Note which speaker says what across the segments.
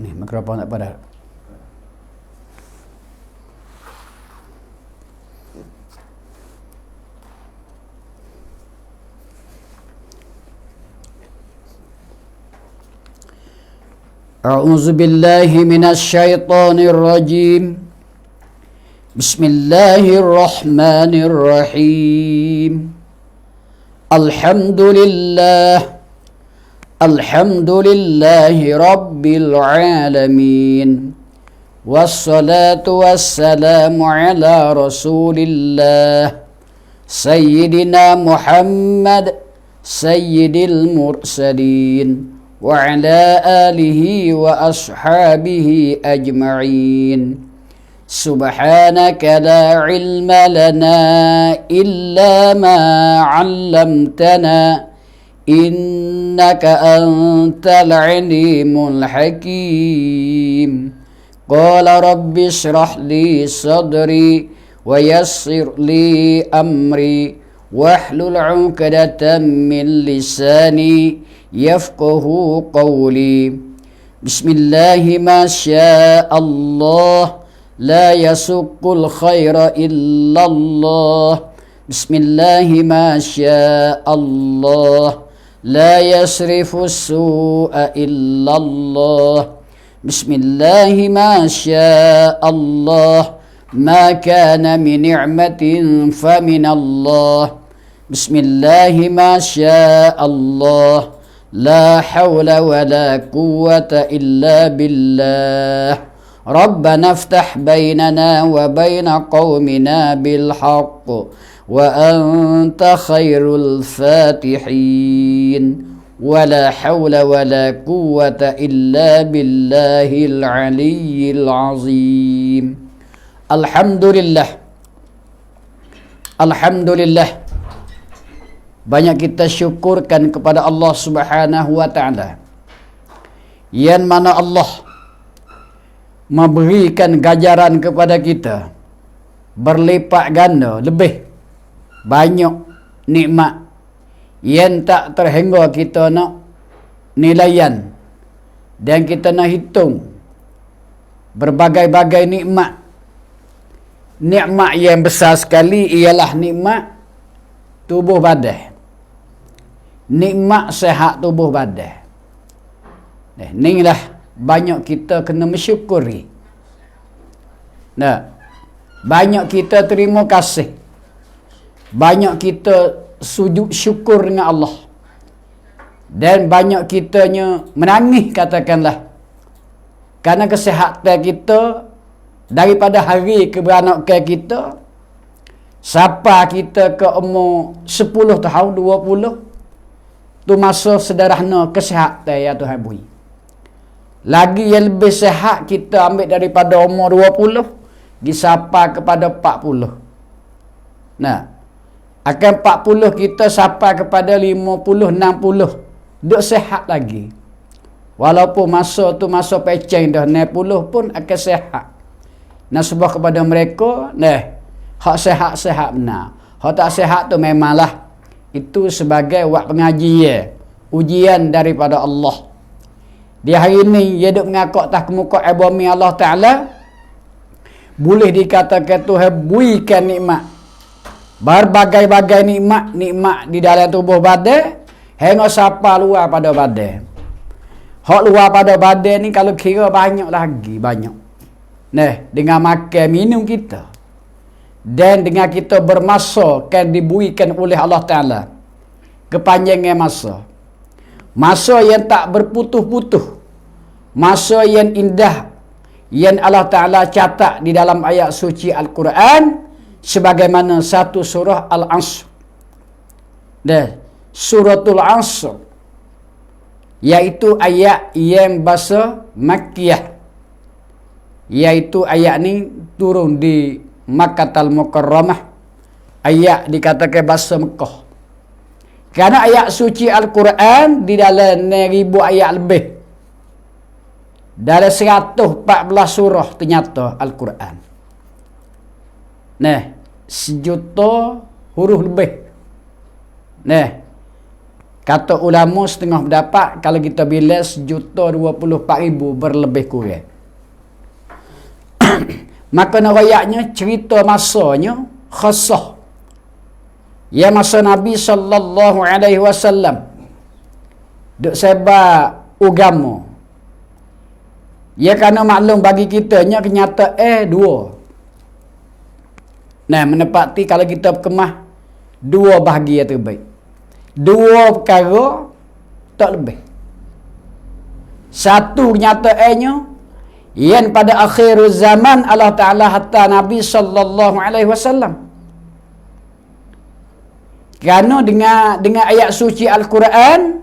Speaker 1: ni mikrofon tak pada. A'udzu billahi minasy syaithanir rajim. Bismillahirrahmanirrahim. Alhamdulillahi rabbil alamin. Wassalatu wassalamu ala rasulillah Sayyidina Muhammad Sayyidil mursalin wa ala alihi wa ashabihi ajma'in. Subhanaka la ilma lana illa ma 'allamtana innaka antal alimul hakim. Qala rabbi shrah li sadri wa yassir li amri wahlul 'uqdatam min lisani yafqahu qawli. Bismillahi ma sya'allah la yasuqqul khaira illallah. Bismillahi ma sya'allah la yasrifu su'a illallah. Bismillahi ma sya'allah ma kana min ni'matin fa minallah. Bismillahi ma sya'allah la hawla wa la quwwata illa billah. Rabbana aftah bainana wa baina qaumina bil haqq wa anta khairul fatihin. Wa la hawla wa la quwwata illa billahil aliyyil azim. Alhamdulillah. Alhamdulillah. Banyak kita syukurkan kepada Allah Subhanahu wa taala. Yang mana Allah memberikan ganjaran kepada kita berlipat ganda, lebih banyak nikmat yang tak terhingga kita nak nilaian dan kita nak hitung. Berbagai-bagai nikmat. Nikmat yang besar sekali ialah nikmat tubuh badan. Nikmat sehat tubuh badan. Inilah banyak kita kena mensyukuri. Nah, banyak kita terima kasih. Banyak kita sujud syukur dengan Allah. Dan banyak kitanya menangis katakanlah. Karena kesihatan kita daripada hari keberanakan kita sampai kita ke umur 10 tahun, 20 tu masa sederhana kesihatan ya Tuhan beri. Lagi yang lebih sihat kita ambil daripada umur 20 disapa kepada 40. Nah, akan 40 kita sampai kepada 50, 60. Duk sihat lagi. Walaupun masa tu masa peceng dah 60 pun akan sihat. Nah, sebab kepada mereka, hak sihat-sihat benar. Hak tak sihat tu memanglah itu sebagai wak pengajian, ujian daripada Allah. Di hari ini dia duk mengakak atas muka bumi Allah Ta'ala, boleh dikatakan Tuhan berikan nikmat. Berbagai-bagai nikmat di dalam tubuh badan, hingga siapa luar pada badan. Hak luar pada badan ni kalau kira banyak lagi, banyak. Dengan makan minum kita. Dan dengan kita bermasa kan diberikan oleh Allah Ta'ala kepanjangan masa. Masa yang tak berputus-putus. Masa yang indah yang Allah Ta'ala catat di dalam ayat suci Al-Quran sebagaimana satu surah Al-Asr. Suratul Asr iaitu ayat yang bahasa Makkiyah. Iaitu ayat ni turun di Makkatal Mukarramah. Ayat dikatakan bahasa Mekah. Kerana ayat suci Al-Quran di dalam 1000 ayat lebih. Dalam 114 surah ternyata Al-Quran. 1 juta huruf lebih. Kata ulama setengah pendapat, kalau kita bilas 1,024,000 berlebih kurang. Maka narayaknya cerita masanya khasah. Ya masa Nabi sallallahu alaihi wasallam duk sebar agama. Ya kerana maklum bagi kita nya kenyataan dua. Nah, menepati kalau kita berkemah dua bahagian terbaik. Dua perkara tak lebih. Satu kenyataannya yang pada akhir zaman Allah Ta'ala hatta Nabi sallallahu alaihi wasallam. Kerana dengan ayat suci Al-Quran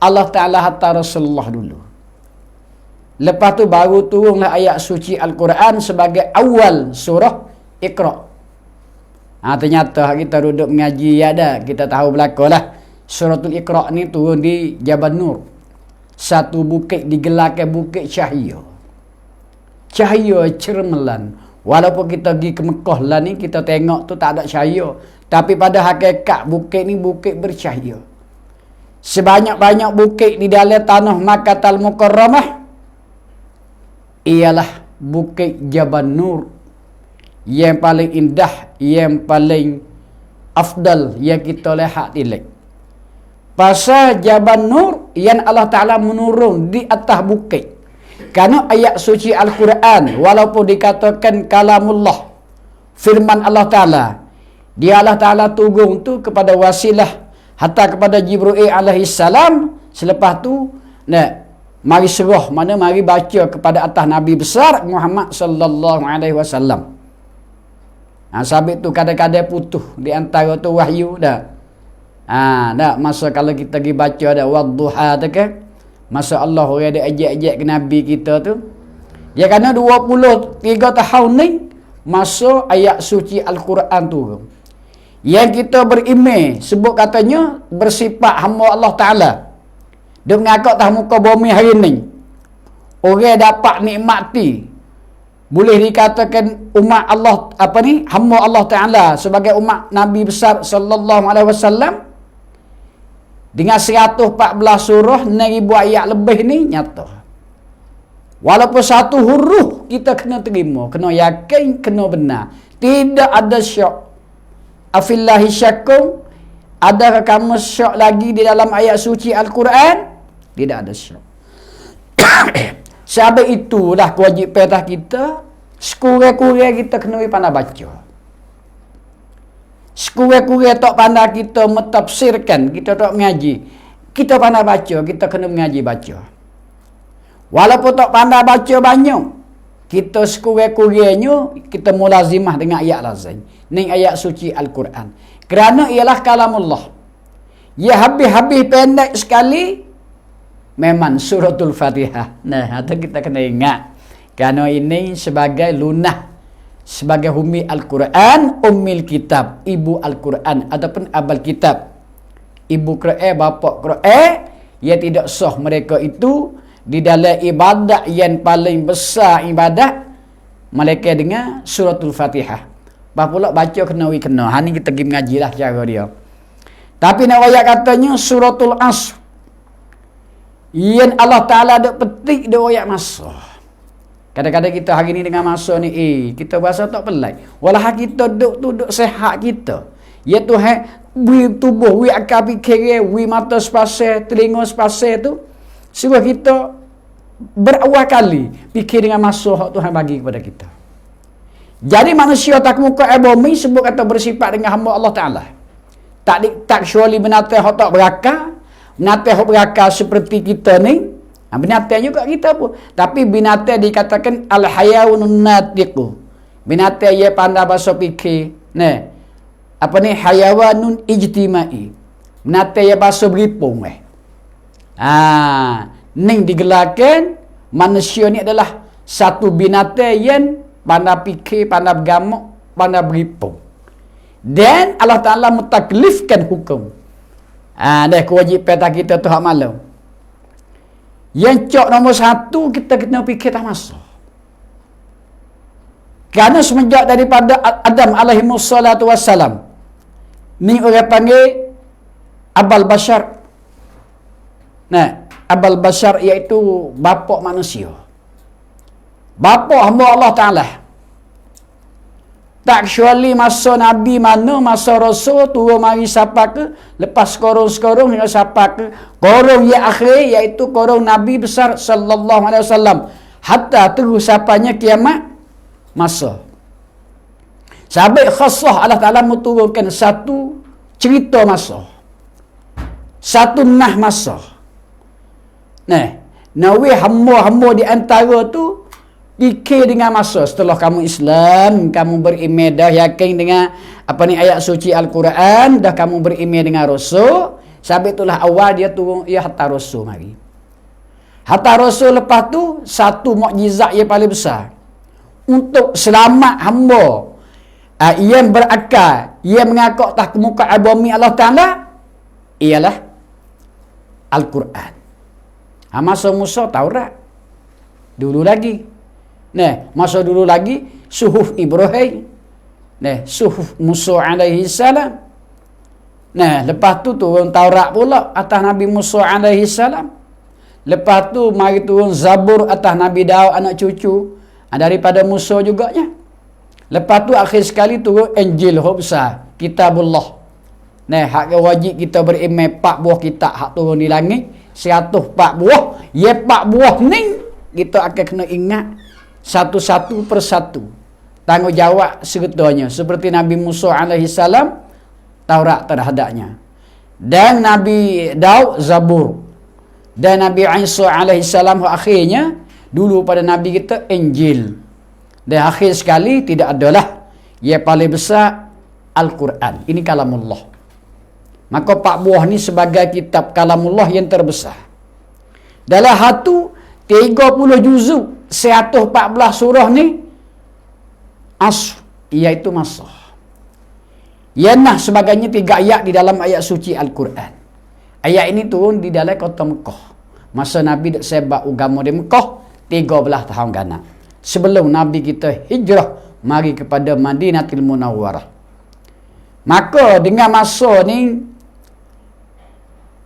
Speaker 1: Allah Ta'ala hatta Rasulullah dulu. Lepas tu baru turunlah ayat suci Al-Quran sebagai awal surah Iqra. Ternyata kita duduk mengaji ada, kita tahu belakalah suratul Iqra ni turun di Jabal Nur. Satu bukit digelarkan bukit cahaya. Cahaya cermelan. Walaupun kita pergi ke Mekah lah ni, kita tengok tu tak ada cahaya. Tapi pada hakikat bukit ni bukit bercahaya. Sebanyak-banyak bukit di dalam tanah Makkah Al-Mukarramah ialah bukit Jabal Nur yang paling indah, yang paling afdal yang kita lihat tilik. Pasal Jabal Nur yang Allah Ta'ala menurun di atas bukit. Kerana ayat suci Al-Quran walaupun dikatakan kalamullah, firman Allah Ta'ala, dia Allah Ta'ala turun tu kepada wasilah hatta kepada Jibril alaihi salam. Selepas tu mari serah, mana mari baca kepada atas Nabi besar Muhammad sallallahu alaihi wasallam. Sabit tu kadang-kadang putus di antara tu wahyu dah. Dah masa kalau kita pergi baca dah wadduha tu kan. Masa Allah orang ada ajak-ajak ke Nabi kita tu. Ya kerana 23 tahun ni masa ayat suci Al-Quran turun. Yang kita berimej sebut katanya bersifat hamba Allah Ta'ala. Dia mengakak atas muka bumi hari ni. Orang dapat nikmati. Boleh dikatakan umat Allah hamba Allah Ta'ala sebagai umat Nabi besar sallallahu alaihi wasallam dengan 114 surah 6,000 ayat lebih ni nyata. Walaupun satu huruf kita kena terima, kena yakin, kena benar. Tidak ada syak. Afillahi syakum. Adakah kamu syak lagi di dalam ayat suci Al-Quran? Tidak ada syak. Sebab itulah kewajipan atas kita, sekurang-kurang kita kena pandai baca. Sekurang-kurang tak pandai kita mentafsirkan, kita tak mengaji. Kita pandai baca, kita kena mengaji baca. Walaupun tak pandai baca banyak, kita sekurang-kurangnya kita mulazimah dengan ayat lazim. Ni ayat suci Al-Quran. Kerana ialah kalamullah. Ya habis-habis pendek sekali memang suratul Fatihah. Nah, atau kita kena ingat. Kerana ini sebagai lunah, sebagai umi Al-Quran, ummil kitab, ibu Al-Quran ataupun abal kitab. Ibu Quran, bapa Quran, ia tidak sah mereka itu di dalam ibadat yang paling besar ibadat mereka dengan suratul Fatihah. Apa pula baca kena. Ni kita pergi mengaji lah cara dia. Tapi nak ayat katanya suratul Asr. Yang Allah Ta'ala ada petik dia ayat masa. Kadang-kadang kita hari ni dengan masa ni kita rasa tak pelai. Walau kita duduk sehat kita. Ya Tuhan, beri tubuh, beri akal fikir, beri mata sepasai, telinga sepasai tu. Suruh kita berawal kali fikir dengan masa yang Tuhan bagi kepada kita. Jadi manusia tak muka bumi sebut kata bersifat dengan hamba Allah Ta'ala. Tak kecuali binatang yang tak berakal. Binatang yang berakal seperti kita ni. Binatang juga kita pun. Tapi binatang dikatakan al-hayawanun natiqu. Binatang yang pandai bahasa fikir. Hayawanun ijtimai. Binatang yang bahasa beripung. Ni digelarkan manusia ni adalah satu binatang yang pandai fikir, pandai bergamuk, pandai beripung. Dan Allah Ta'ala mutaklifkan hukum. Dah kewajipan kita tu hak malam. Yang cok nombor 1 kita kena fikir tak masuk. Kerana semenjak daripada Adam alaihissalatu wassalam, ni orang panggil abal bashar, Nah, Abul Bashar iaitu bapa manusia. Bapa hamba Allah Ta'ala. Tak kecuali masa Nabi mana, masa Rasul turun mari siapa ke, lepas korong-korong hingga siapa ke, korong yang akhir iaitu korong Nabi besar sallallahu alaihi wasallam. Hatta terus siapanya kiamat masa. Sahabat khasah Allah Ta'ala menurunkan satu cerita masa. Satu nah masa. Nah, nawi hamba-hamba di antara tu fikir dengan masa. Setelah kamu Islam, kamu beriman dah, yakin dengan ayat suci Al-Quran, dah kamu beriman dengan Rasul. Sampai itulah awal dia turun, ia hatta Rasul mari. Hatta Rasul lepas tu satu mukjizat yang paling besar untuk selamat hamba yang berakal, yang mengakak tak muka bumi Allah Ta'ala, ialah Al-Quran. Masa Musa Taurat dulu lagi. Nah, masa dulu lagi suhuf Ibrahim. Nah, suhuf Musa alaihi salam. Nah, lepas tu turun Taurat pula atas Nabi Musa alaihi salam. Lepas tu mari turun Zabur atas Nabi Daud anak cucu daripada Musa juganya. Lepas tu akhir sekali turun Injil besar, Kitabullah. Nah, hak wajib kita beriman 4 buah kitab hak turun di langit, 104 buah. Ya 4 buah ni kita akan kena ingat satu-satu persatu. Tanggungjawab segetanya seperti Nabi Musa alaihi salam Taurat terhadapnya. Dan Nabi Daud Zabur. Dan Nabi Isa alaihi salam akhirnya dulu pada Nabi kita Injil. Dan akhir sekali tidak adalah yang paling besar Al-Quran. Ini kalamullah. Maka 4 buah ni sebagai kitab kalamullah yang terbesar. Dalam hatu 30 juzuk 114 surah ni iaitu masa. Yanah sebagainya 3 ayat di dalam ayat suci Al-Quran. Ayat ini turun di dalam kota Mekah. Masa Nabi dak sebab agama di Mekah 13 tahun ganap. Sebelum Nabi kita hijrah mari kepada Madinatul Munawwarah. Maka dengan masa ni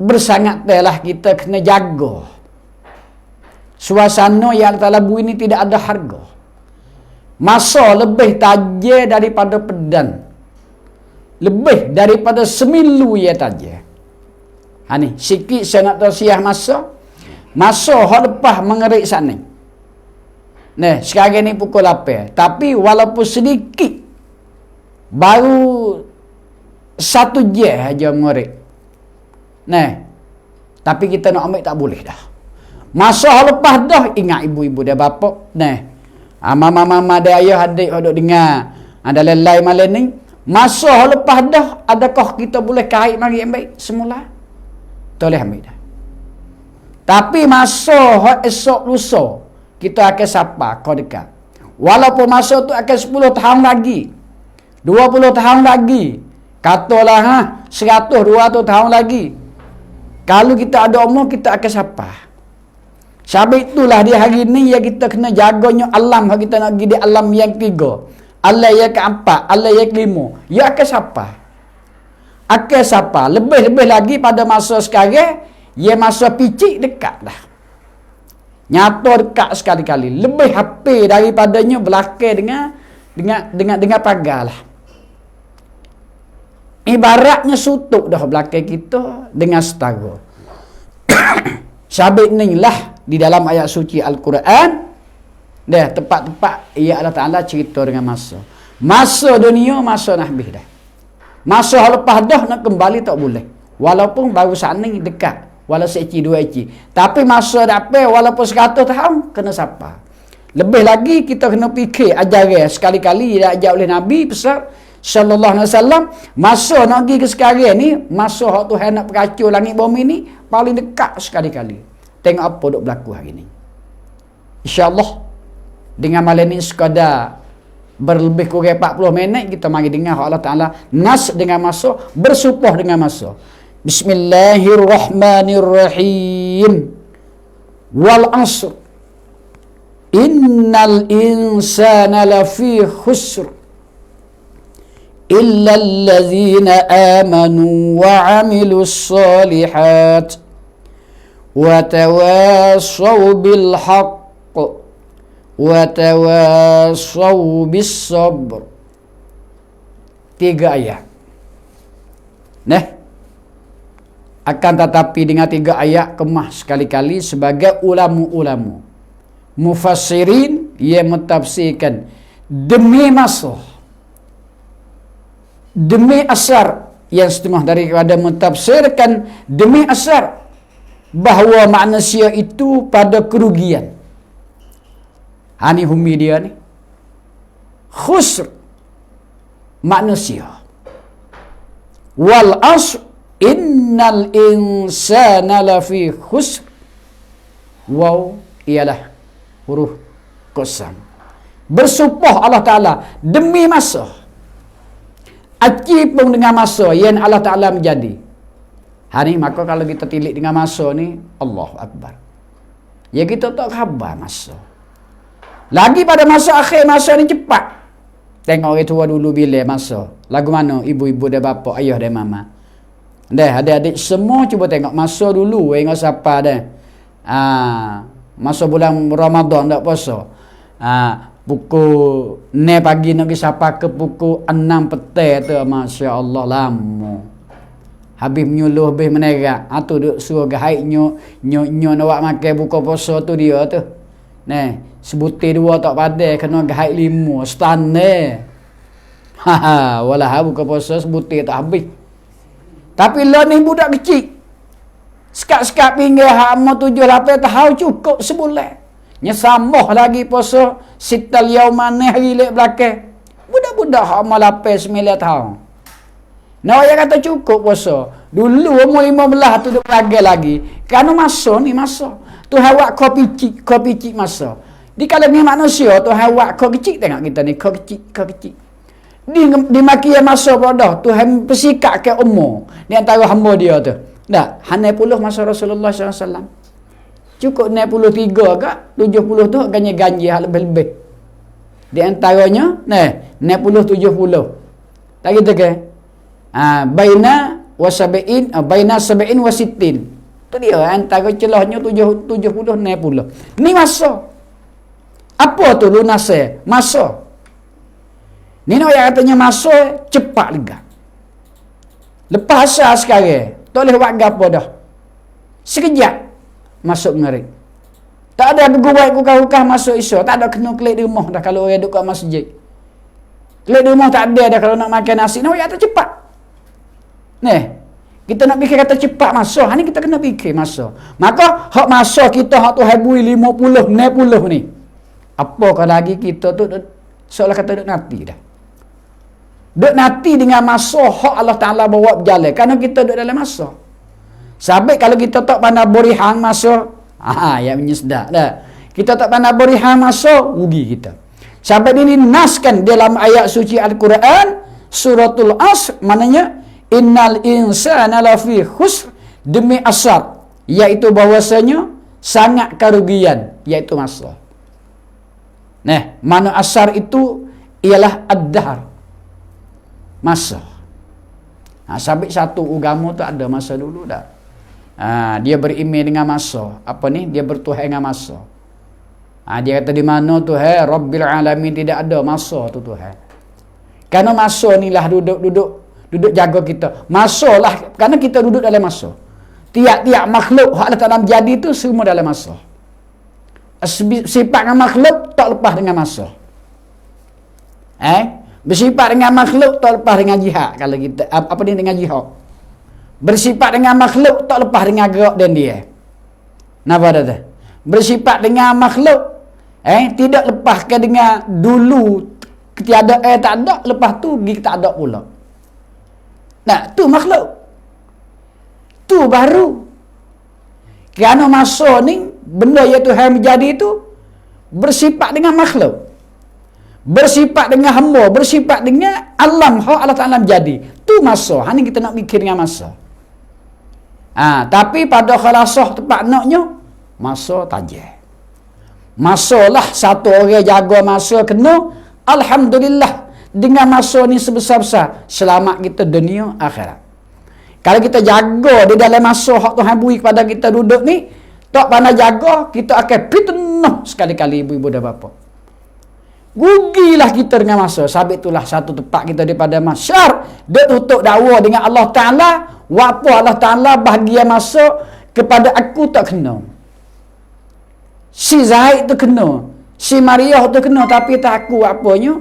Speaker 1: bersangat telah kita kena jaga. Suasana yang telah bui ini tidak ada harga. Masa lebih tajam daripada pedang. Lebih daripada semilu ia tajam. Ni sikit saya nak tausiah masa. Masa hak lepas mengerik sana. Nah, sekarang ni pukul 8. Tapi walaupun sedikit baru 1 jam aja mengerik. Nah, tapi kita nak ambil tak boleh dah. Masa lepas dah ingat ibu-ibu dia bapa. Nah, mama-mama dia ayah adik duk dengar ada lelai malam ni. Masa lepas dah adakah kita boleh kait mari ambil semula? Tak boleh ambil dah. Tapi masa esok lusa kita akan sapa kau dekat. Walaupun masa tu akan 10 tahun lagi, 20 tahun lagi, katalah 100 200 tahun lagi. Kalau kita ada umur kita akan sapa. Sebab itulah di hari ni yang kita kena jaganya alam. Kita nak pergi di alam yang 3, alam yang ke-4, alam yang ke-5. Ya akan sapa. Akan sapa. Lebih-lebih lagi pada masa sekarang, ya masa picik dekat dah. Nyata dekat sekali-kali. Lebih hampir daripadanya belakang dengan pagar lah. Ibaratnya sutuk dah belakang kita dengan setara. Sabit ni lah di dalam ayat suci Al-Quran. Dah tempat-tempat ia Allah Ta'ala cerita dengan masa. Masa dunia, masa nak habis dah. Masa lepas dah nak kembali tak boleh. Walaupun baru sana dekat. Walau seci 2 eci. Tapi masa dapat walaupun 100 tahun kena sapa. Lebih lagi kita kena fikir ajaran sekali-kali dia ajak oleh Nabi besar sallallahu alaihi wasallam. Masa nak pergi ke sekarang ni, masa hak Tuhan nak peracur langit bumi ni paling dekat sekali-kali. Tengok apa duk berlaku hari ni. InsyaAllah dengan malam ni sekadar berlebih kurang 40 minit kita mari dengar Allah Ta'ala nas dengan masa, bersumpah dengan masa. Bismillahirrahmanirrahim. Wal asr. Innal insana lafi khusr. Illa alladhina amanu wa amilus salihat. wa tawassaw bil haqq wa tawassaw bis sabr. 3 ayat. Nah, akan tetapi dengan 3 ayat kemah sekali-kali sebagai ulama-ulama mufassirin yang mentafsirkan demi masa, demi asar, yang setengah daripada mentafsirkan demi asar bahawa manusia itu pada kerugian. Hani humi dia ni khusr manusia. Wal asr innal insana lafi khusr. Waw ialah huruf qasam. Bersumpah Allah Ta'ala demi masa. Aci pun dengan masa yang Allah Ta'ala menjadi. Hari maka kalau kita tilik dengan masa ni, Allahu Akbar. Ya kita tak khabar masa. Lagi pada masa akhir, masa ni cepat. Tengok orang tua dulu bila masa. Lagu mana ibu-ibu dan bapa, ayah dan mama. Dah adik-adik semua cuba tengok masa dulu. Ingat siapa dah. Masa bulan Ramadan tak puasa. Pukul 9 pagi nak pergi sapa ke pukul 6 petang tu, Masya Allah lama. Habis menyuluh, habis menerak. Tu duk suruh gahaik nyok nak makan buka puasa tu dia tu. Nah, sebutir 2 tak padai, kena gahaik 5. Standar. Walah buka puasa sebutir tak habis. Tapi lah ni budak kecil. Sekat-sekat pinggir hama 7-8 tahun cukup sebulan. Nya sambah lagi puasa sital yauman hari lek belakang. Budak-budak hama 8-9 tahun. Nah, yang kata cukup puasa. Dulu umur 15 tu dia belajar lagi. Kerana masa ni masa. Tu hawak kopi cik masa. Di kalau ni manusia tu hawak kau kecil tengok kita ni kau kecil. Di maki yang masa pada tu ham persikat ke umur. Ni antara hamba dia tu. Dak, 90 masa Rasulullah SAW. Cukup 63 ke 70 tu ganji hal lebih-lebih. Di antaranya, 60-70. Tak gitu ke? Baina wasabein, baina sabein wasitin. Tu dia antara celahnya 70-90. Ni masa. Apa tu lunasnya? Masa. Ni nak yang katanya masa cepat lega. Lepas asal sekarang, tak boleh buat apa dah. Sekejap masuk maghrib. Tak ada bergurau kukah masuk isya. Tak ada kena kelik di rumah dah kalau orang duduk kat masjid. Kelik di rumah tak ada dah kalau nak makan nasi. Nak buat cepat. Kita nak fikir kata cepat masa. Ni kita kena fikir masa. Maka hak masa kita hak tu habui 50, 60 ni. Apakah lagi kita tu seolah kata duk nanti dah. Duk nanti dengan masa hak Allah Ta'ala bawa berjalan. Kerana kita duk dalam masa. Sabit kalau kita tak pandai berihang masa, yang menyedak dah. Kita tak pandai berihang masa, rugi kita. Sabit ini naskan dalam ayat suci Al-Quran, suratul Asr, maknanya innal insana lafi khusr, demi asar, iaitu bahwasanya sangat kerugian, iaitu masa. Mana asar itu ialah ad-dahr, masa. Sabit satu agama tu ada masa dulu dah. Dia beriman dengan masa. Apa ni? Dia bertuhan dengan masa. Dia kata di mana Tuhan Rabbil Alamin, tidak ada masa tu Tuhan. Kerana masa ni lah duduk jaga kita. Masa lah, kerana kita duduk dalam masa. Tiap-tiap makhluk hak Allah Ta'ala jadi tu semua dalam masa. Sifat dengan makhluk tak lepas dengan masa. Bersifat dengan makhluk tak lepas dengan jihad. Kalau kita apa ni dengan jihad. Bersifat dengan makhluk tak lepas dengan gerak dan dia. Napa dah tu? Bersifat dengan makhluk tidak lepaskan dengan dulu ketiada tak ada, lepas tu pergi tak ada pula. Tu makhluk. Tu baru. Kerana masa ni benda yang Tuhan menjadi itu bersifat dengan makhluk. Bersifat dengan hamba, bersifat dengan alam hak Allah Ta'ala menjadi. Tu masa. Ni kita nak fikir dengan masa. Tapi pada khalasah tempat naknya masa tajam. Masalah satu orang jaga masa kena, alhamdulillah, dengan masa ni sebesar-besar selamat kita dunia akhirat. Kalau kita jaga di dalam masa hak Tuhan beri kepada kita duduk ni, Tak pandai jaga, kita akan fitnah sekali-kali ibu-ibu dan bapa. Rugilah kita dengan masa. Sabit itulah satu tempat kita daripada masyar. Dia tutup dakwa dengan Allah Ta'ala. Wapa Allah Ta'ala bahagian masa kepada aku tak kena. Si Zaid tu kena. Si Mariah tu kena. Tapi tak aku apanya.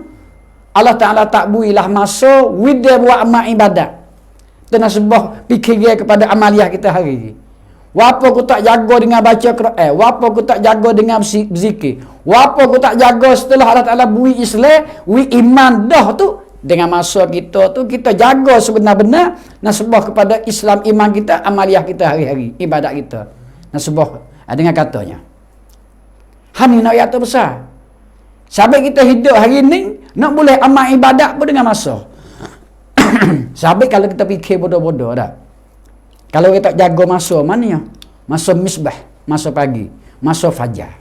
Speaker 1: Allah Ta'ala tak builah masa. Widya buat amal ibadat. Tena sebab fikiran kepada amaliah kita hari ini. Wapa aku tak jaga dengan baca Quran, wapa aku tak jaga dengan berzikir, wapa aku tak jaga setelah Allah Ta'ala bui Islam, bui iman dah tu, dengan masa kita tu, kita jaga sebenar-benar nasabah kepada Islam iman kita, amaliah kita hari-hari, ibadat kita. Nasabah dengan katanya. Hani nak ayat tu besar. Sampai kita hidup hari ni, nak boleh amal ibadat pun dengan masa. Sampai kalau kita fikir bodoh-bodoh dah. Kalau kita jaga masa, mana? Masa misbah, masa pagi, masa fajar.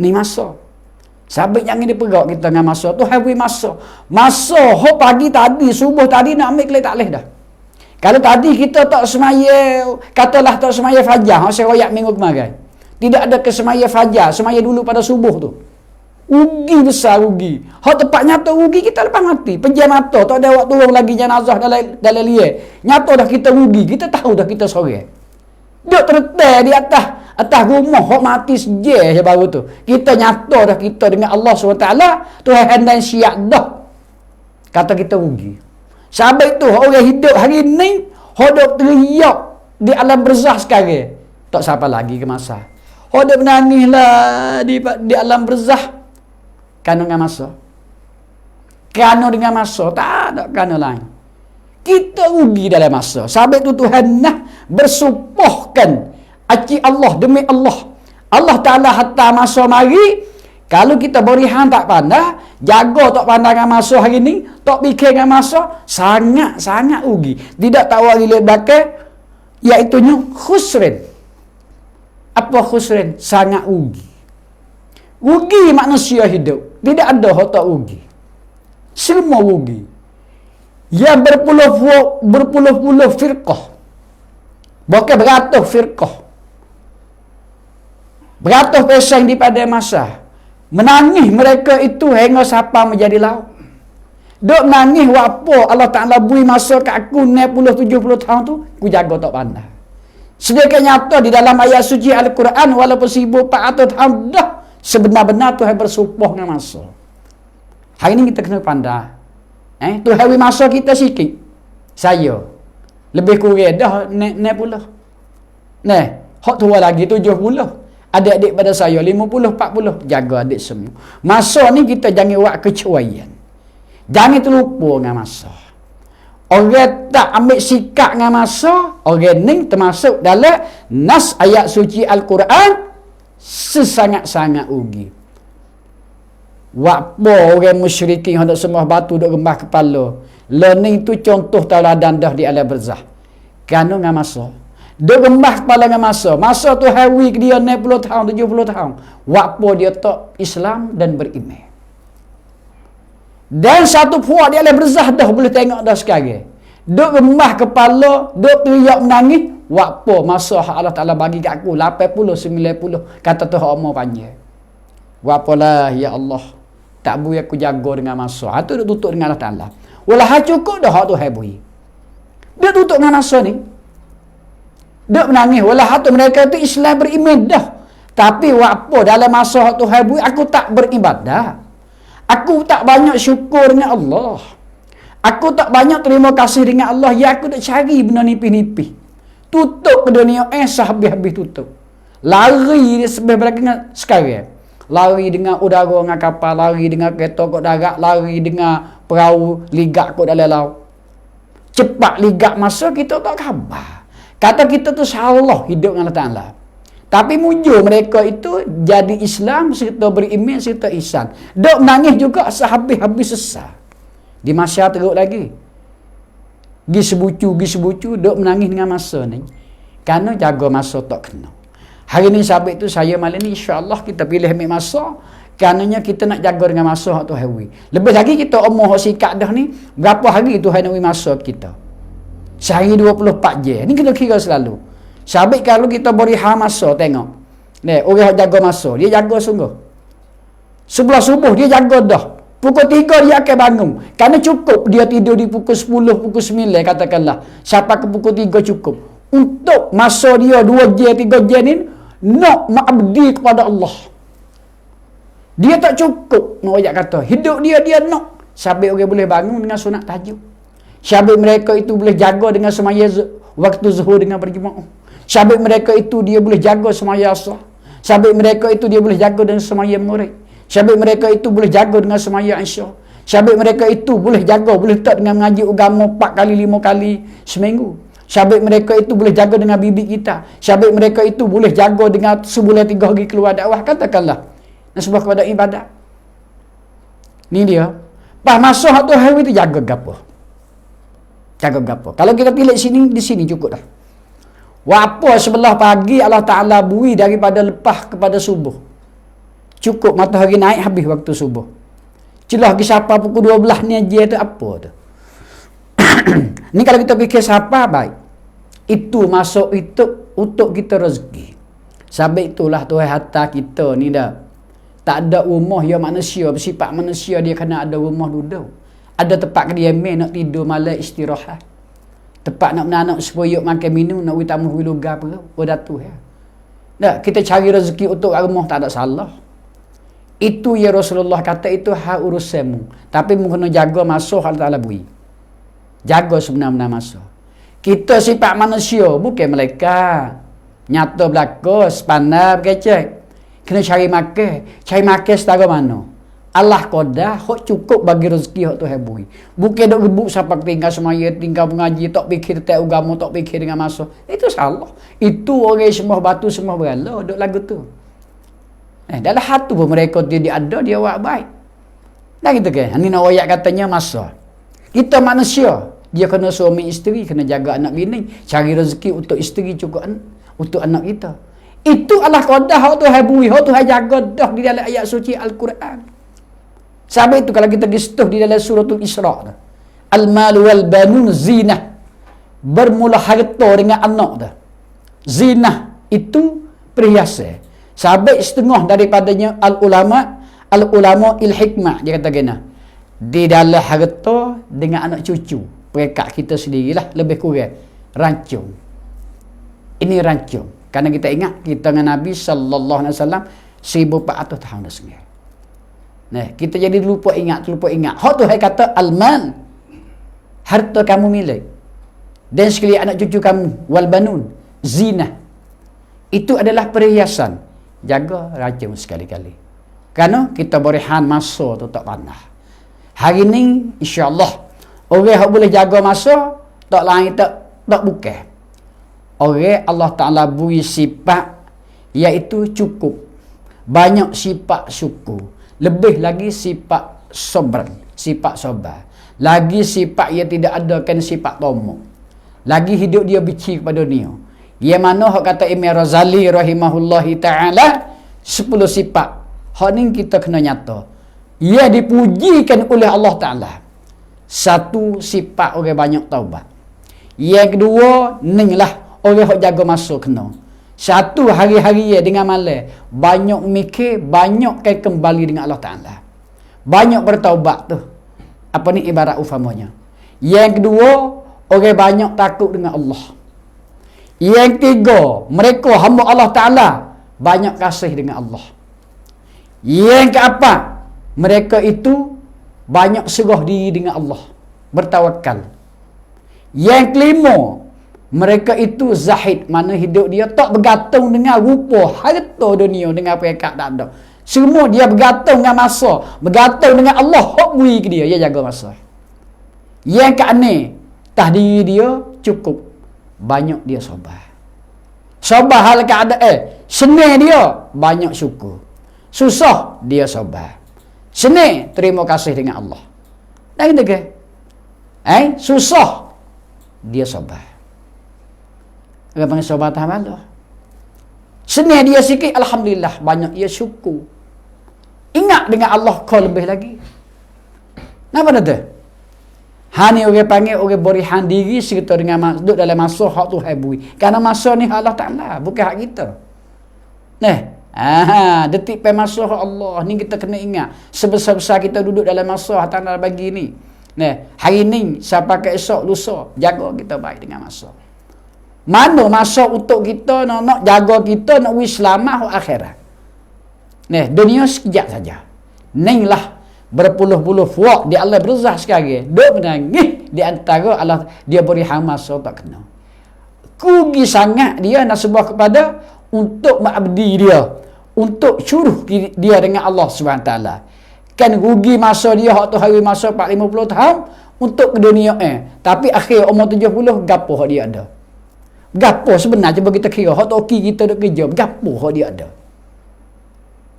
Speaker 1: Ni masa. Sabit jangan diperak kita dengan masa tu, habis masa. Masa, pagi tadi, subuh tadi nak ambil kelih tak boleh dah. Kalau tadi kita tak semaya, katalah tak semaya fajar, saya royak minggu kemarin. Tidak ada kesemaya fajar, semaya dulu pada subuh tu. Rugi besar, rugi. Hak tepat nyata rugi, kita lepas mati. Pejam mata, tak ada waktu turun lagi jenazah dalam liar. Nyata dah kita rugi, kita tahu dah kita sorang. Duk terletak di atas rumah, hak mati seje je baru tu. Kita nyata dah kita dengan Allah SWT, Tuhan dan siap dah. Kata kita rugi. Sebab itu, orang hidup hari ni, hak duk teriak di alam berzah sekarang. Tak siapa lagi ke masa. Hak duk menangis lah di alam berzah. Kerana dengan masa. Kerana dengan masa. Tak ada kerana lain. Kita rugi dalam masa. Sebab itu Tuhan nak bersumpahkan. Aci Allah demi Allah. Allah Ta'ala hatta masa mari. Kalau kita berihan tak pandai. Jaga tak pandai dengan masa hari ni. Tak fikir dengan masa. Sangat-sangat rugi. Tidak tahu hari belakang. Iaitunya khusrin. Apa khusrin? Sangat rugi. Rugi manusia hidup. Tidak ada yang tak rugi. Semua rugi. Yang berpuluh-puluh firqah. Bukan beratus firqah. Beratus pesan daripada masa. Menangis mereka itu hingga siapa menjadi lauk. Duk menangis apa Allah Ta'ala bui masa ke aku 60-70 tahun tu. Aku jaga tak pandai. Sedangkan nyata di dalam ayat suci Al-Quran walaupun 1400 tahun dah. Sebenar-benar Tuhan bersumpah dengan masa. Hari ni kita kena pandai. Tuhan beri masa kita sikit. Saya. Lebih kurang dah 60. Hak tua lagi 70. Adik-adik pada saya 50, 40. Jaga adik semua. Masa ni kita jangan buat kecuaian. Jangan terlupa dengan masa. Orang tak ambil sikap dengan masa, orang ni termasuk dalam nas ayat suci Al-Quran sesangat-sangat rugi. Waktu orang musyrikin hendak sembah batu duk gembah kepala. Learning tu contoh tauladan dah di alam berzah. Kerana dengan masa. Duk gembah kepala dengan masa. Masa tu hawi dia 60 tahun, 70 tahun. Waktu dia tak Islam dan beriman. Dan satu puak di alam berzah dah boleh tengok dah sekarang. Duk gembah kepala, duk teriak menangis. Waktu masa Allah Ta'ala bagi kat aku 80, 90. Kata tu hak umur panjang. Wapalah ya Allah. Tak boleh aku jaga dengan masa. Itu duk tutup dengan Allah Ta'ala. Walah cukup dah hak tu habui. Dia tutup dengan masa ni. Duk menangis. Walah tu mereka tu Islam beriman dah. Tapi waktu dalam masa hak tu habui aku tak beribadah. Aku tak banyak syukur dengan Allah. Aku tak banyak terima kasih dengan Allah. Ya aku nak cari benda nipih-nipih. Tutup ke dunia habis-habis tutup. Lari sebenarnya sekarang. Lari dengan udara dengan kapal, lari dengan kereta kot darat, lari dengan perahu ligak kot dalam laut. Cepat ligak masa kita tak khabar. Kata kita tu salah hidup dengan Allah Ta'ala. Tapi mujur mereka itu jadi Islam serta beriman serta ihsan. Dok menangis juga sehabis-habis sesat. Di masa teruk lagi. Gi sebucu, duk menangis dengan masa ni. Kerana jaga masa tak kena. Hari ni sahabat itu saya malam ni insya-Allah kita pilih ambil masa. Kerananya kita nak jaga dengan masa tu hari. Lebih lagi kita umur sikap dah ni. Berapa hari Tuhan nak beri masa kita. Sehari 24 jam. Ni kita kira selalu. Sabit kalau kita beri masa tengok. Orang yang jaga masa, dia jaga sungguh. Sebelah subuh dia jaga dah. Pukul 3 dia akan bangun. Kerana cukup dia tidur di pukul 10, pukul 9 katakanlah. Sampai ke pukul 3 cukup. Untuk masa dia 2 jam, 3 jam ni nak mengabdi kepada Allah. Dia tak cukup, nak kata. Hidup dia nak. Sabit orang boleh bangun dengan sunat tahajud. Sabit mereka itu boleh jaga dengan semaya waktu zuhur dengan berjemaah. Sabit mereka itu dia boleh jaga semaya asar. Sabit mereka itu dia boleh jaga dengan semaya maghrib. Sabit mereka itu boleh jaga dengan semaya isya. Sabit mereka itu boleh jaga, boleh tak dengan mengaji agama 4 kali 5 kali seminggu. Sabit mereka itu boleh jaga dengan bibi kita. Sabit mereka itu boleh jaga dengan sebulan 3 hari keluar dakwah katakanlah. Nasbah kepada ibadat. Ni dia. Pas masuk tu hari itu jaga gapo. Jaga gapo. Kalau kita pilih sini, di sini cukup dah. Apa sebelah pagi Allah Ta'ala bui daripada lepas kepada subuh. Cukup matahari naik habis waktu subuh. Celah ke siapa pukul 12 ni aja tu apa tu. Ni kalau kita fikir siapa baik. Itu masuk itu untuk kita rezeki. Sabit itulah Tuhan hantar kita ni dah. Tak ada rumah yang manusia, bersifat manusia dia kena ada rumah duduk. Ada tempat kediaman nak tidur malam istirahat. Tempat nak menanak sepuyuk makan minum, nak tamu wiluga apa, datu ya. Nah, kita cari rezeki untuk rumah tak ada salah. Itu ya Rasulullah kata itu hak urusanmu. Tapi mu kena jaga masa Allah Taala bui. Jaga sebenar-benar masa. Kita sifat manusia, bukan malaikat. Nyata belaka, sepandai berkecek. Kena cari makan setara mana? Allah qada hok cukup bagi rezeki hok Tuhan bui. Bukan dok gebuk siapa tinggal semaya, tinggal mengaji, tak fikir tak agama, tak fikir dengan masa. Itu salah. Itu orang semua batu semua berhala dok lagu tu. Dalam hati pun mereka dia ada dia buat baik. Dah gitu kan. Ini nak ayat katanya masa. Kita manusia, dia kena suami isteri, kena jaga anak bini, cari rezeki untuk isteri cukup untuk anak kita. Itu Allah qada hok Tuhan bui, hok Tuhan jaga dah di dalam ayat suci Al-Quran. Sampai itu kalau kita disetuh di dalam suratul Isra. Al-malu wal banun zinah. Bermula harta dengan anak dah. Zinah itu perhiasan. Sampai setengah daripadanya al-ulama il-hikmah. Dia kata gini. Di dalam harta dengan anak cucu. Perekat kita sendirilah lebih kurang. Rancung. Ini rancung. Karena kita ingat kita dengan Nabi sallallahu alaihi wasallam 1400 tahun dah sendiri. Nah, kita jadi lupa ingat. Hak tu hai kata al-mal. Harta kamu milik. Dan sekali anak cucu kamu wal banun zina. Itu adalah perhiasan. Jaga racun sekali-kali. Kerana kita berihan masa tu tak panah. Hari ni insya-Allah orang yang boleh jaga masa tak lain tak bukan. Orang Allah Taala beri sifat iaitu cukup. Banyak sifat syukur. Lebih lagi sifat sabar. Lagi sifat yang tidak adakan sifat tomok. Lagi hidup dia benci kepada dunia. Yang mana hak kata Imam Razali rahimahullahi ta'ala 10 sifat. Hak ni kita kena nyata. Ia dipujikan oleh Allah Ta'ala. Satu sifat orang banyak taubat. Yang kedua, ni lah orang hak jaga masa kena. Satu hari-hari dengan malam banyak mikir, banyak kembali dengan Allah Ta'ala. Banyak bertaubat tu. Apa ni ibarat ufamanya. Yang kedua, orang banyak takut dengan Allah. Yang ketiga, mereka hamba Allah Ta'ala banyak kasih dengan Allah. Yang keempat, mereka itu banyak serah diri dengan Allah. Bertawakal. Yang kelima, mereka itu zahid, mana hidup dia tak bergantung dengan rupa, harta dunia dengan perekat tak ada. Semua dia bergantung dengan masa, bergantung dengan Allah hak beri ke dia, dia jaga masa. Yang keenam, tahdiri dia cukup, banyak dia sabar. Sabar hal keadaan, senang dia banyak syukur. Susah dia sabar. Senang terima kasih dengan Allah. Dah gitu ke? Susah dia sabar. Orang panggil sabar tahan Allah. Senang dia sikit, alhamdulillah, banyak dia syukur. Ingat dengan Allah kau lebih lagi. Kenapa tu? Hani orang panggil orang berihan diri serta dengan duduk dalam masa hak Tuhan bui. Karena masa ni Allah Ta'ala, bukan hak kita. Detik pai masa hak Allah ni kita kena ingat. Sebesar-besar kita duduk dalam masa hak Ta'ala bagi ni. Hari ni sampai ke esok lusa, jaga kita baik dengan masa. Mana masa untuk kita nak jaga kita nak wis selamat hak akhirat. Dunia sekejap saja. Inilah berpuluh-puluh wak di Allah berzah sekarang. Duk menangis di antara Allah dia beri masa tak kena. Kugi sangat dia nak sebuah kepada untuk mengabdi dia, untuk suruh dia dengan Allah SWT. Kan rugi masa dia hak tu hari masa 450 tahun untuk ke dunia tapi akhir umur 70 gapo hak dia ada. Gapo sebenarnya cuba kita kira hak tu kita duk kerja, gapo hak dia ada.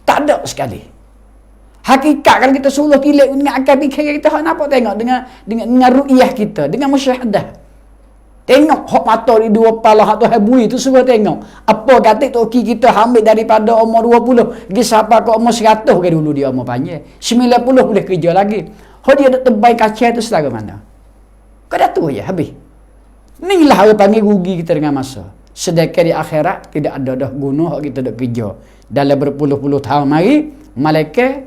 Speaker 1: Tak ada sekali. Hakikat kan kita suruh tilik dengan akal fikir kita hak nampak tengok dengan ru'yah kita, dengan musyahadah. Tengok hak mata di dua kepala hak tu habui tu suruh tengok. Apa kata toki kita ambil daripada umur 20 pergi sampai ke umur 100 ke dulu dia umur panjang. 90 boleh kerja lagi. Hak dia dak tebal kaca tu selagi mana? Kau dah tu je habis. Inilah orang panggil rugi kita dengan masa. Sedekah di akhirat tidak ada dah guna hak kita dak kerja. Dalam berpuluh-puluh tahun mari malaikat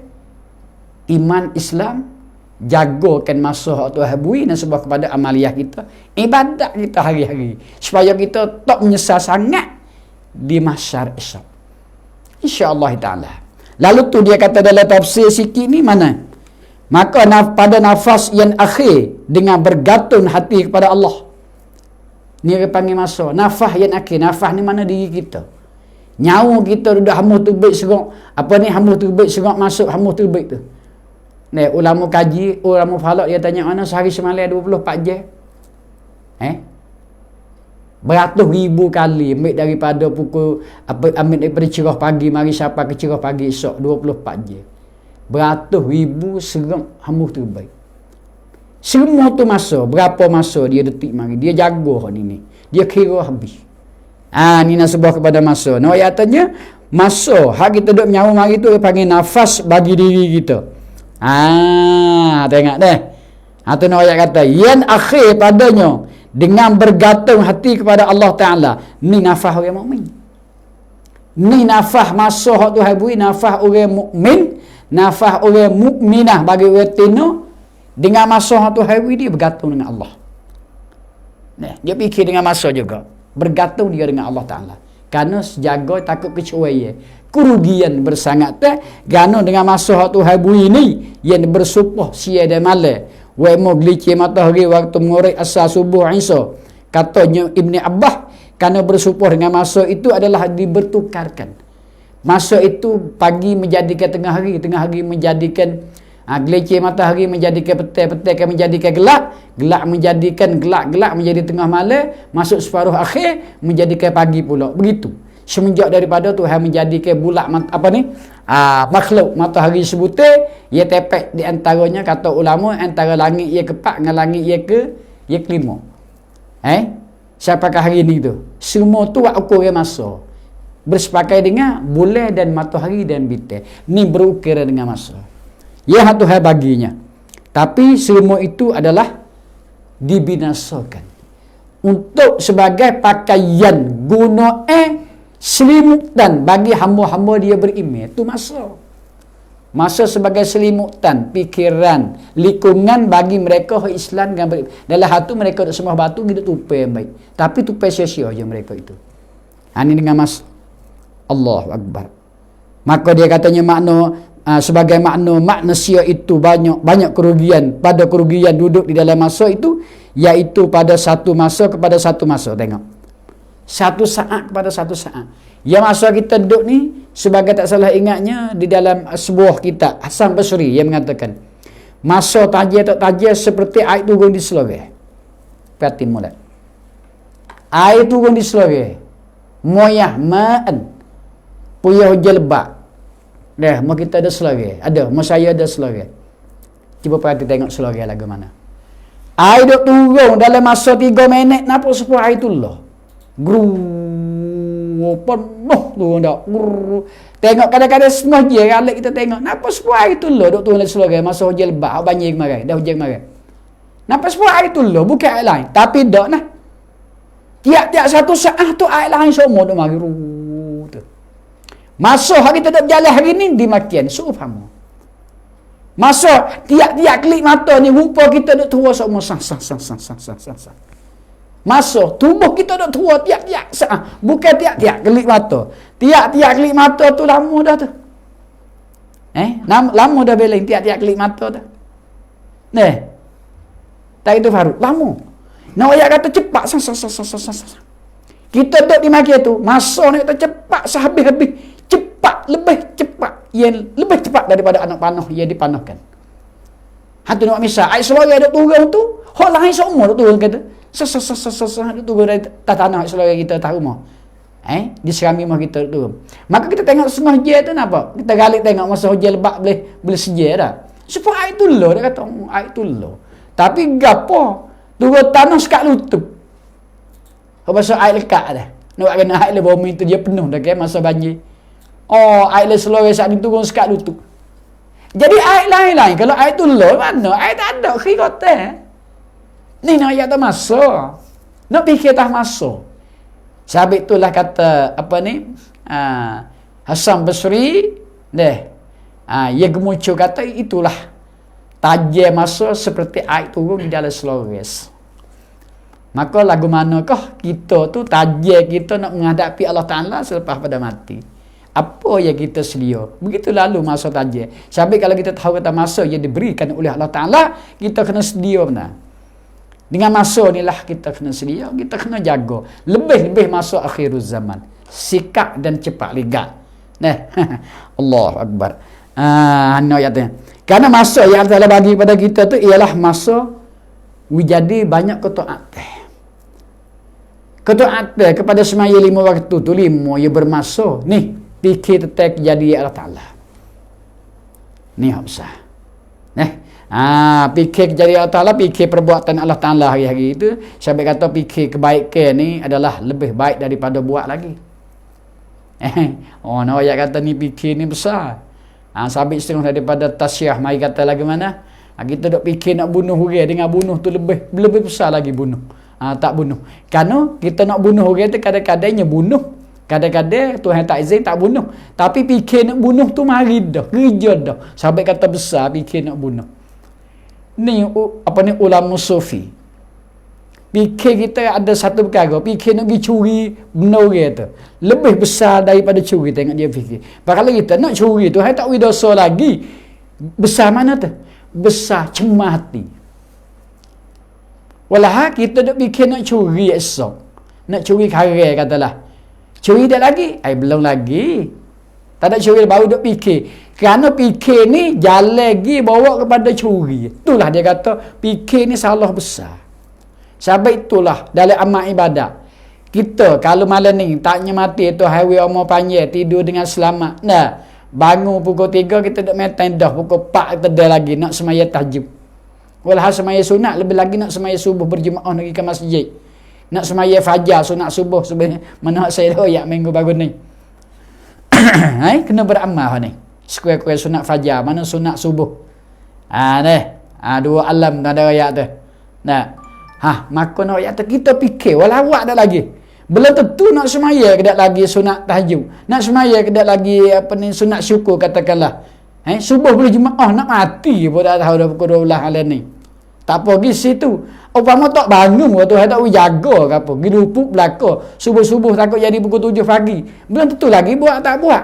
Speaker 1: iman Islam jagakan masa hak tu habui dan sebab kepada amaliah kita, ibadat kita hari-hari supaya kita tak menyesal sangat di mahsyar esok. Insya-Allah taala. Lalu tu dia kata dalam tafsir sikit ni mana? Maka pada nafas yang akhir dengan bergantung hati kepada Allah. Ni dia panggil masa nafas yang akhir. Nafas ni mana diri kita. Nyawa kita dah hamuh terbit serok. Apa ni hamuh terbit serok masuk hamuh terbit tu. Ulama kaji, ulama falak dia tanya mana sehari semalam 24 jam. Beratus ribu kali ambil daripada pukul ambil daripada cerah pagi mari sampai ke cerah pagi esok 24 jam. Beratus ribu serem hamuh terbaik. Semua tu masa, berapa masa dia detik mari. Dia jaga ni. Dia kira habis. Ni nak sebut kepada masa. No ayat tanya masa hak kita duduk menyawa mari tu dia panggil nafas bagi diri kita. Tengok deh. Tu nak ayat kata yang akhir padanya dengan bergantung hati kepada Allah Ta'ala. Ni nafas orang mukmin. Ni nafas masa hak tu habui nafas orang mukmin, nafas orang mukminah bagi orang tino dengan masa hak tu habui dia bergantung dengan Allah. Dia fikir dengan masa juga. Bergantung dia dengan Allah Ta'ala. Kerana sejaga takut kecuali kerugian bersangat kerana dengan masa hak tu habui ni yang bersumpah siang dan malam wa mo gelici matahari waktu mengorek asar subuh Isa katanya Ibni Abbas kerana bersumpah dengan masa itu adalah dibertukarkan. Masa itu pagi menjadikan tengah hari menjadikan gelici matahari menjadikan petang menjadikan gelap menjadikan gelap menjadi tengah malam, masuk separuh akhir menjadikan pagi pula. Begitu. Semenjak daripada Tuhan menjadikan bulat makhluk matahari sebutir, ia tepek di antaranya kata ulama antara langit ia ke-4 dengan langit ia ke-5. Sampai ke hari ni tu. Semua tu ukur masa. Bersepakai dengan bulan dan matahari dan bintang. Ni berukiran dengan masa. Ya Tuhan baginya. Tapi semua itu adalah dibinasakan. Untuk sebagai pakaian guna selimutan bagi hamba-hamba dia beriman. Itu masa sebagai selimutan pikiran lingkungan bagi mereka Islam dengan beriman. Dalam hati mereka tak sembah batu hidup tupai yang baik, tapi tupai sia-sia je mereka itu. Ini dengan masa. Allahu Akbar. Maka dia katanya sebagai makna sia itu banyak kerugian. Pada kerugian duduk di dalam masa itu, iaitu pada satu masa kepada satu masa. Tengok, satu saat kepada satu saat. Yang masa kita duduk ni, sebagai tak salah ingatnya di dalam sebuah kitab Hasan Basri yang mengatakan masa tajir tak tajir seperti air turun di seloreh. Perhati mulai, air turun di seloreh, moyah ma'an, puyah hujan lebat. Mau kita ada seloreh, mau saya ada seloreh. Cuba perhati tengok seloreh lagu mana. Air duk turun dalam masa 3 minit, nampak sepuluh air tu lah. Penuh turun dah. Tengok kadang-kadang semua je alik kita tengok. Nampak sepuluh air tu lah duk turun dalam seloreh masa hujan lebat, banjir kemarin, dah hujan kemarin. Nampak sebab air tu lah, bukan air lain. Tapi dak nah. Tiap-tiap satu saat tu air lain semua tu mari tu. Masa hari kita tak berjalan hari ni dimakian subhanallah. Masa tiap-tiap kelip mata ni rupa kita duk tua semua sah. Masa tubuh kita duk tua tiap-tiap saat. Bukan tiap-tiap kelip mata. Tiap-tiap kelip mata tu lama dah tu. Lama dah beleng tiap-tiap kelip mata dah. Tak itu Faruk, lama. Nak ayat kata cepat Kita duduk di maki tu, masa ni kata cepat sehabis-habis, cepat, lebih cepat. Yang lebih cepat daripada anak panah yang dipanahkan. Hatu nak misal, air selori duk turun tu, hak lain semua duk turun kata. Duk turun dari tanah air selori kita tak rumah. Diserami rumah kita duk turun. Maka kita tengok setengah hujan tu nampak. Kita galik tengok masa hujan lebat boleh sejar dah. Supaya air tu low, dia kata air tu low. Tapi gapo? Turun tanah sekat lutut. Pasal air lekat dah. Nak kena air le bumi tu dia penuh dah ke masa banjir. Air le selori saat ni turun sekat lutut. Jadi air lain-lain. Kalau air tu low mana? Air tak ada khirata. Ni nak ayat tak masa. Nak fikir tak masa. Sabit itulah kata apa ni? Hasan Basri ia gemuncul kata itulah tajam masa seperti air turun di dalam selores. Maka lagu manakah kita tu tajam kita nak menghadapi Allah Ta'ala selepas pada mati? Apa yang kita sedia? Begitu lalu masa tajam. Sampai kalau kita tahu kata masa yang diberikan oleh Allah Ta'ala, kita kena sedia benar. Dengan masa inilah kita kena sedia, kita kena jaga. Lebih-lebih masa akhir zaman. Sikap dan cepat ligat. Allahu Akbar. Ayatnya. Karena masa yang Allah bagi pada kita tu ialah masa menjadi banyak ketaatan. Ketaatan kepada semaya 5 waktu tu 5 ia bermasa. Ni fikir tentang kejadian Allah Ta'ala. Ni hak besar. Fikir kejadian Allah Ta'ala, fikir perbuatan Allah Ta'ala hari-hari itu. Sampai kata fikir kebaikan ni adalah lebih baik daripada buat lagi. Nak ayat kata ni fikir ni besar. Sabit setengah daripada tasyah. Mari kata lagi mana? Kita duk fikir nak bunuh orang. Dengan bunuh tu lebih besar lagi bunuh. Tak bunuh. Kerana kita nak bunuh orang tu kadang-kadangnya bunuh. Kadang-kadang Tuhan tak izin tak bunuh. Tapi fikir nak bunuh tu mari dah. Kerja dah. Sampai kata besar fikir nak bunuh. Ni ulama sufi. Fikir kita ada satu perkara, fikir nak pergi curi benda orang tu lebih besar daripada curi. Tengok dia fikir. Kalau kita nak curi tu hai tak dosa lagi. Besar mana tu? Besar cemah hati. Walah kita nak fikir nak curi esok. Nak curi karang katalah. Curi dah lagi? Belum lagi. Tak ada curi baru duk fikir. Kerana fikir ni jalan lagi bawa kepada curi. Itulah dia kata fikir ni salah besar. Sebab itulah dalam amal ibadat. Kita kalau malam ni taknya mati tu hari umur panjang tidur dengan selamat. Bangun pukul 3 kita duk main tendah pukul 4 kita dah lagi nak semaya tahajud. Walau semaya sunat lebih lagi nak semaya subuh berjemaah pergi ke masjid. Nak semaya fajar sunat subuh sebenarnya mana saya royak minggu baru ni. Kena beramal ni. Sekuat-kuat sunat fajar mana sunat subuh. Dua alam ada royak tu. Maka nak ayat kita fikir walau awak dah lagi. Belum tentu nak semaya kedak lagi sunat tahajud. Nak semaya kedak lagi sunat syukur katakanlah. Subuh boleh jemaah nak mati pun tak tahu dah pukul 12 malam ni. Tak apa pergi situ. Upama tak bangun waktu tak jaga ke apa. Pergi lupuk belaka. Subuh-subuh takut jadi pukul 7 pagi. Belum tentu lagi buat tak buat.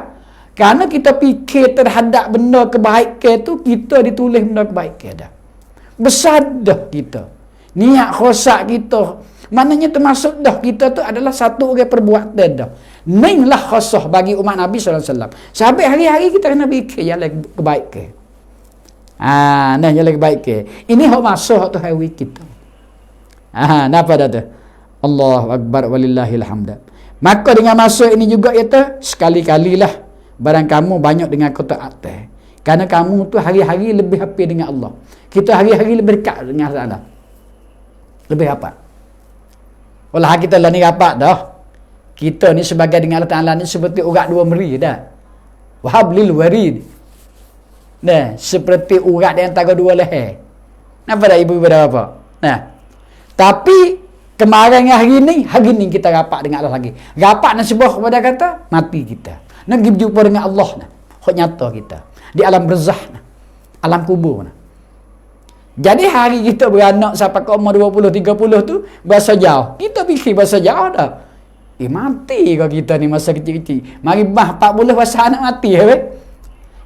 Speaker 1: Kerana kita fikir terhadap benda kebaikan tu kita ditulis benda kebaikan dah. Besar dah kita. Niat khosak kita maknanya termasuk dah kita tu adalah satu orang perbuatan dah. Ni lah khosah bagi umat Nabi SAW. Sampai hari-hari kita kena fikir jalan kebaikan. Jalan kebaikan. Ini hak masuk tu hari kita. Napa dah tu? Allahu Akbar walillahil hamd. Maka dengan masuk ini juga itu sekali-kalilah barang kamu banyak dengan ketaatan. Kerana kamu tu hari-hari lebih happy dengan Allah. Kita hari-hari lebih dekat dengan Allah. Lebih rapat. Walah kita lah ni rapat dah. Kita ni sebagai dengan Allah Ta'ala ni seperti urat dua meri dah. Wahablil warid. Seperti urat yang antara dua leher. Nampak tak ibu-ibu dah apa? Nah, tapi kemarin hari ni kita rapat dengan Allah lagi. Rapat nak sebuah kepada kata mati kita. Nak pergi berjumpa dengan Allah nah. Hak nyata kita. Di alam barzakh nah. Alam kubur nah. Jadi hari kita beranak sampai ke umur 20 30 tu berasa jauh. Kita fikir berasa jauh dah. Mati kau kita ni masa kecil-kecil. Mari bah 40 berasa anak mati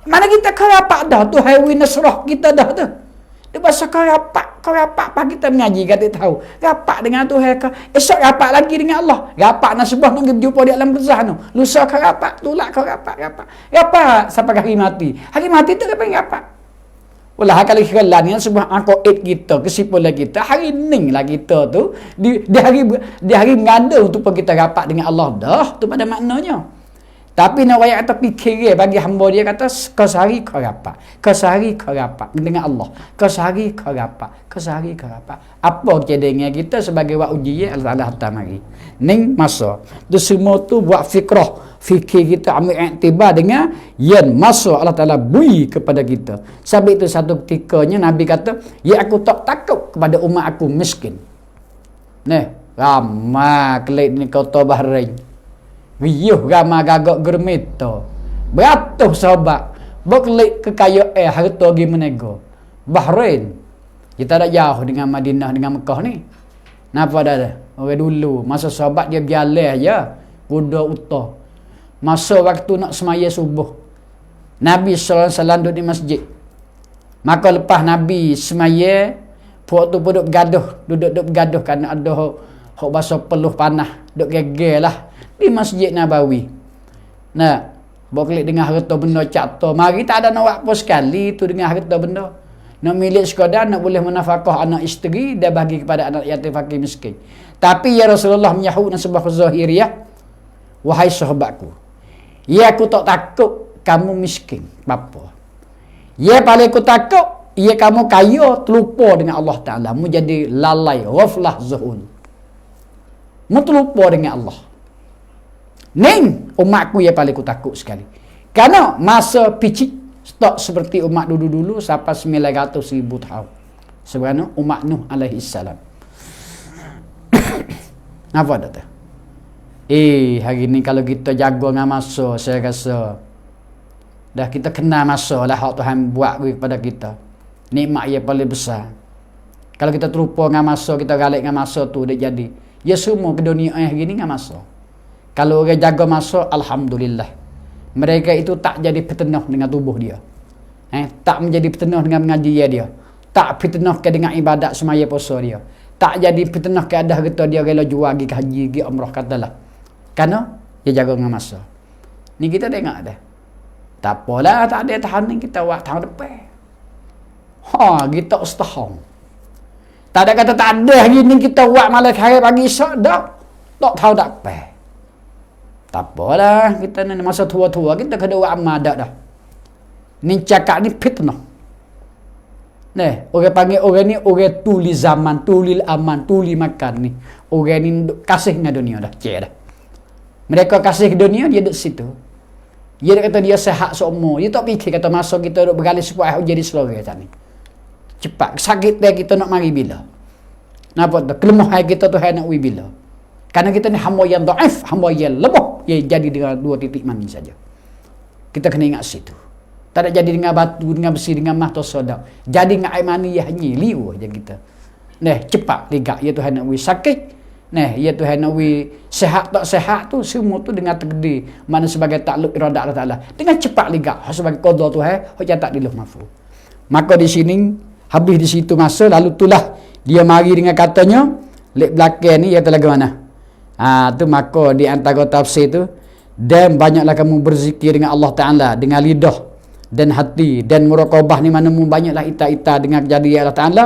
Speaker 1: mana kita kerapak dah tu Hawi Nasrah kita dah tu. Dia bahasa kau rapak apa kita mengaji kata tahu. Rapak dengan Tuhan kau. Esok rapak lagi dengan Allah. Rapak nak sebuah nak berjumpa di alam barzakh tu. Lusa kau rapak, tulak kau rapak. Rapak sampai hari mati. Hari mati tu apa rapak? Ulah kalau kira ni sebuah aqaid kita, kesimpulan kita hari ni lah kita tu di hari mengada untuk kita rapak dengan Allah dah tu pada maknanya. Tapi nak wayak kata fikir bagi hamba dia kata kau sehari kau rapat. Kau sehari kau rapat dengan Allah. Kau sehari kau rapat. Kau sehari kau rapat. Apa kedengnya kita sebagai wak ujian Allah Taala hantar mari. Ning masa. Tu semua tu buat fikrah. Fikir kita ambil iktibar dengan yang masa Allah Taala bui kepada kita. Sebab itu satu ketikanya Nabi kata, "Ya aku tak takut kepada umat aku miskin." Ramai kelik ni kota Bahrain. Riuh ramai gagak germeta. Beratus sahabat berkelik kekayaan harta gi menego. Bahrain. Kita tak jauh dengan Madinah dengan Mekah ni. Napa dah? Orang dulu masa sahabat dia berjalan aja kuda unta. Masa waktu nak semaya subuh. Nabi sallallahu alaihi wasallam duduk di masjid. Maka lepas Nabi semaya, puak tu pun duduk bergaduh kerana ada hok bahasa peluh panah, duduk geger lah di Masjid Nabawi. Nah, boleh dengar harta benda cakta. Mari tak ada nak buat apa sekali tu dengan harta benda. Nak milik sekadar, nak boleh menafkah anak isteri, dia bagi kepada anak yatim fakir miskin. Tapi ya Rasulullah menyahut dan sebuah zahiriyah, wahai sahabatku, ya aku tak takut kamu miskin, apa? Ya paling aku takut, ya kamu kaya, terlupa dengan Allah Ta'ala. Mu jadi lalai, ghaflah, zuhul. Mu terlupa dengan Allah. Ning umatku ya paling aku takut sekali. Kerana masa picik stok seperti umat dulu-dulu sampai 900,000 tahun. Sebenarnya umat Nuh alaihi salam. Apa dah tu? Hari ni kalau kita jaga dengan masa, saya rasa dah kita kenal masa lah hak Tuhan buat kepada kita. Nikmat yang paling besar. Kalau kita terlupa dengan masa, kita galik dengan masa tu dia jadi. Ya semua ke dunia hari ni dengan masa. Kalau orang jaga masa, alhamdulillah. Mereka itu tak jadi petenuh dengan tubuh dia. Tak menjadi petenuh dengan mengaji dia. Tak petenuh dengan ibadat semaya puasa dia. Tak jadi petenuh ke ada harta dia rela jual pergi haji, pergi umrah katalah. Kerana dia jaga dengan masa. Ni kita tengok dah. Tak apalah, tak ada tahun ni kita buat tahun depan. Kita setahun. Tak ada kata tak ada hari ni kita buat malam hari pagi esok dah. Tak tahu tak apa. Tak apalah, kita ni masa tua-tua kita kena buat amal dah. Ni cakap ni fitnah. Orang panggil orang ni orang tuli zaman, tuli aman, tuli makan ni. Orang ni kasih dengan dunia dah, cik dah. Mereka kasih ke dunia, dia duduk situ. Dia kata dia sehat seumur. Dia tak fikir kata masa kita duduk bergalih sepuah jadi selera macam ni. Cepat. Sakit dia kita nak mari bila. Nampak tu? Kelemahan kita tu nak ui bila. Kerana kita ni hamba yang dhaif, hamba yang lemah. Ia jadi dengan 2 titik mani saja. Kita kena ingat situ. Tak ada jadi dengan batu, dengan besi, dengan mah atau sodak. Jadi dengan air mani yang hanya liu aja kita. Cepat ligak. Ya Tuhan nak ui sakit. Ya Tuhan nak ui sehat tak sehat tu, semua tu dengan takdir. Mana sebagai takluk iradat Allah Ta'ala. Dengan cepat ligak. Sebagai qada Tuhan, hak tak diluh mafu. Maka di sini, habis di situ masa, lalu itulah dia mari dengan katanya, lek belakang ni, iaitu lagu mana? Tu maka di antara tafsir tu, dan banyaklah kamu berzikir dengan Allah Ta'ala, dengan lidah dan hati, dan muraqabah ni mana mu banyaklah ita-ita dengan kejadian Allah Ta'ala,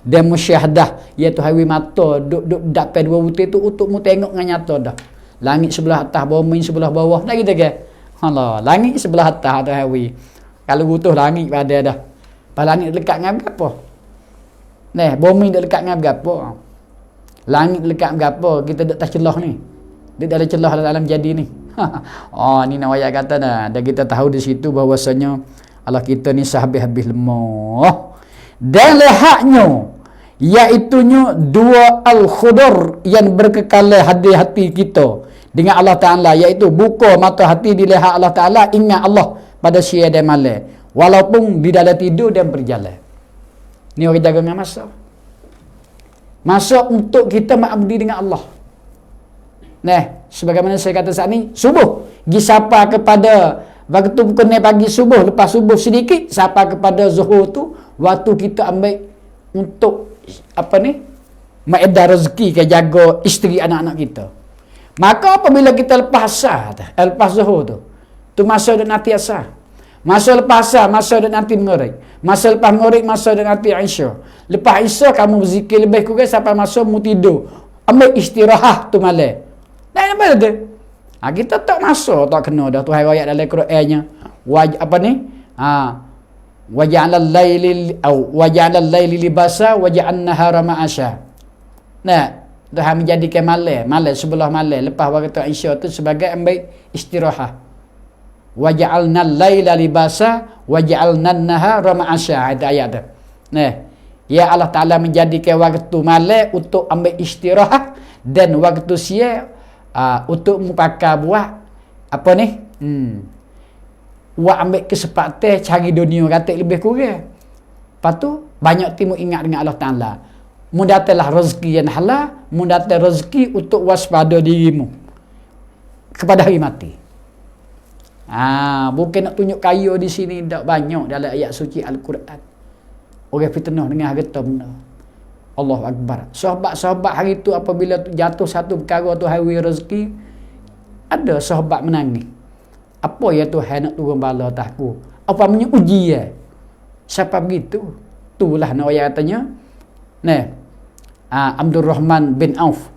Speaker 1: dan musyahadah, iaitu hawi mata, duk dapat 2 butir tu untuk mu tengok dengan nyata dah. Langit sebelah atas, bumi sebelah bawah, dah kita ke? Allah, langit sebelah atas tu hawi. Kalau butuh langit pada dah. Pas langit dekat dengan apa? Bumi dekat dengan apa? Langit dekat dengan apa? Kita duduk atas celah ni. Dia dalam celah dalam jadi ni. Ni nak ayat kata dah. Dan kita tahu di situ bahawasanya Allah kita ni sehabis-habis lemah. Dan lehatnya Iaitunya dua al-khudur yang berkekalan hati kita dengan Allah Ta'ala, iaitu buka mata hati dilihat Allah Ta'ala, ingat Allah pada siang dan malam, walaupun di dalam tidur dan berjalan. Ni orang jaga dengan masa untuk kita mengabdi dengan Allah. Nah, sebagaimana saya kata saat ni, subuh gi sapa kepada waktu pukul 9 pagi subuh, lepas subuh sedikit sapa kepada zuhur tu, waktu kita ambil untuk maedah rezeki ke jaga isteri anak-anak kita. Maka apabila kita lepas asar, lepas zuhur tu masa dah nanti asar. Masa lepas asar, masa dah nanti mengorek. Masa lepas mengorek, masa dah nanti Isya. Lepas Isya kamu berzikir lebih kurang sampai masa mu tidur. Ambil istirahat tu malam. Dan apa tu? Kita tak masuk, tak kena dah. Tuhan ayat dalam Quran-nya. Waja'alal laili libasa waja'an nahara ma'asya. Nah, Tuhan menjadikan malam sebelah malam lepas waktu Isya tu sebagai ambil istirahat. Waja'alnal laila libasa waja'alnan nahara ma'asya. Itu ayat tu. Nah, ya Allah Ta'ala menjadikan waktu malam untuk ambil istirahat dan waktu siang untuk mupakai buat buat ambil kesempatan cari dunia kata lebih kurang. Lepas tu banyak timu ingat dengan Allah Ta'ala. Mudatalah rezeki yang halal, mudatal rezeki untuk waspada dirimu kepada hari mati. Bukan nak tunjuk kaya di sini, tak banyak dalam ayat suci Al-Quran. Orang fitnah dengan harta benda. Allahu Akbar. Sahabat-sahabat hari tu apabila jatuh satu perkara tu hari rezeki, ada sahabat menangis. Apa ya Tuhan nak turun bala atasku? Apa punya ujian? Siapa begitu? Itulah nak ayat katanya. Abdul Rahman bin Auf.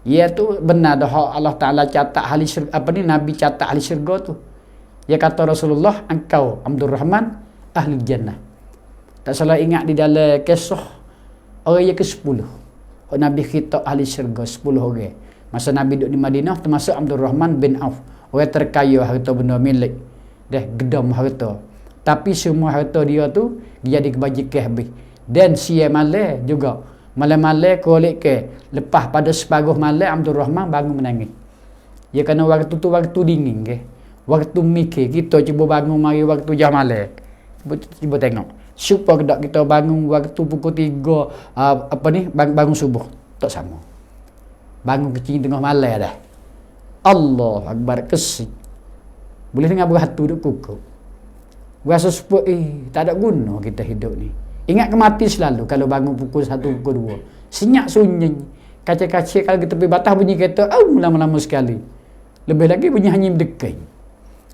Speaker 1: Ia tu benar dah Allah Taala catat ahli syurga, Nabi catat ahli syurga tu. Dia kata Rasulullah, engkau Abdul Rahman ahli jannah. Tak salah ingat di dalam kisah orang yang ke-10. Nabi khitab ahli syurga 10 orang. Masa Nabi duduk di Madinah termasuk Abdul Rahman bin Auf. Orang terkaya harta benda milik. Gedam harta. Tapi semua harta dia tu dia jadi kebajikan habis. Dan siang malam juga. Malam-malam kolek ke. Lepas pada separuh malam Abdul Rahman bangun menangis. Ya kerana waktu tu waktu dingin ke. Waktu mikir. Kita cuba bangun mari waktu jam malam. Cuba tengok. Supaya kedak kita bangun waktu pukul 3 bangun subuh. Tak sama. Bangun kecil tengah malam dah. Allah Akbar, kesik. Boleh dengar berhatu duk kukuh. Rasa sepuk tak ada guna kita hidup ni. Ingat kemati selalu kalau bangun pukul 1, pukul 2. Senyap sunyi. Kaca-kaca kalau kita pergi batas bunyi kereta, lama-lama sekali. Lebih lagi bunyi hanya berdekai.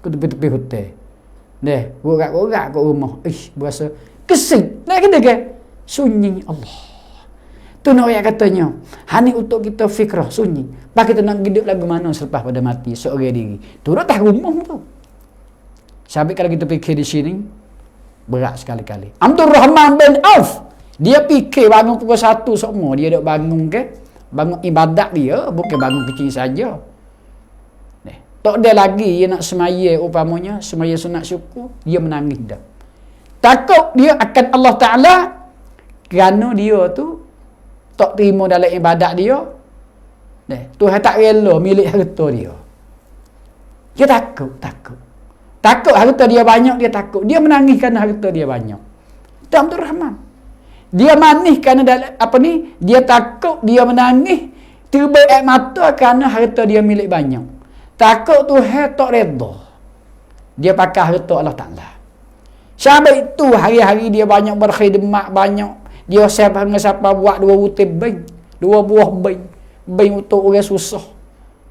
Speaker 1: Ke tepi-tepi hotel. Gorak-gorak kat rumah. Berasa kesing. Nak kena ke? Sunyi Allah. Tu nak ayat katanya. Hani untuk kita fikrah sunyi. Pak kita nak hidup lagu mana selepas pada mati seorang diri. Turut tak rumah tu. Sampai kalau kita fikir di sini berat sekali-kali. Abdul Rahman bin Auf. Dia fikir bangun pukul 1 semua. Dia duk bangun ke? Bangun ibadat dia. Bukan bangun kecil saja. Tak ada lagi dia nak semaya upamanya. Semaya sunat syukur. Dia menangis dah. Takut dia akan Allah Ta'ala. Kerana dia tu tak terima dalam ibadat dia. Tuhan tak rela milik harta dia. Dia takut. Takut harta dia banyak, dia takut. Dia menangis kerana harta dia banyak. Itu Abdul Rahman. Dia manis kerana dia takut, dia menangis. Terbaik air mata kerana harta dia milik banyak. Takut Tuhan tak reda. Dia pakai harta Allah Ta'ala. Sampai itu hari-hari dia banyak berkhidmat, banyak. Dia siapa buat 2 butir bain. 2 buah bain. Bain untuk orang susah.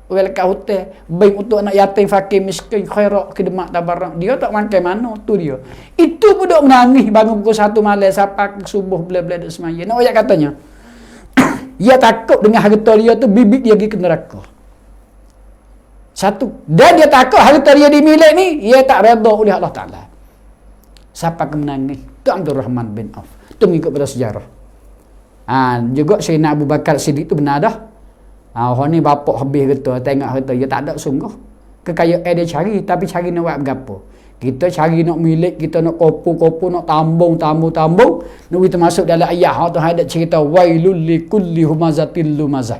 Speaker 1: Orang lekat hotel. Bain untuk anak yatim, fakir, miskin, khairat, khidmat, tabarrak. Dia tak makan mana. Tu dia. Itu pun duk menangis. Bangun pukul 1 malam. Sampai subuh bila-bila duk semaya. Nak ayat katanya. Dia takut dengan harta dia tu. Bibit dia pergi ke neraka. Satu. Dan dia takut harta dia dimiliki ni. Dia tak reda oleh Allah Ta'ala. Siapa ke menangis? Itu Abdul Rahman bin Auf. Itu mengikut pada sejarah. Juga Sayyidina Abu Bakar Siddiq itu benar dah. Orang ni bapak habis harta, tengok harta dia tak ada sungguh. Kekayaan dia cari, tapi cari nak buat berapa. Kita cari nak milik, kita nak kopu-kopu, nak tambung. Nak kita masuk dalam ayat tu ada cerita wailul likulli humazatil lumazah.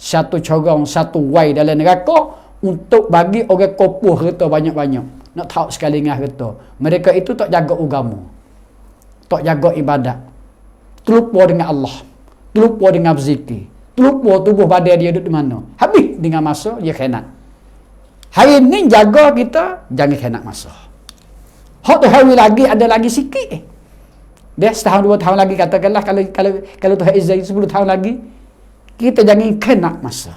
Speaker 1: Satu corong, satu wai dalam neraka untuk bagi orang kopu harta banyak-banyak. Nak tahu sekali dengan harta. Mereka itu tak jaga agama. Tak jaga ibadat. Terlupa dengan Allah. Terlupa dengan berzikir. Terlupa tubuh badan dia duduk di mana. Habis dengan masa dia khianat. Hari ni jaga kita, jangan khianat masa. Hak tu hari lagi, ada lagi sikit. Dia setahun 2 tahun lagi, katakanlah kalau Tuhan izin 10 tahun lagi, kita jangan khianat masa.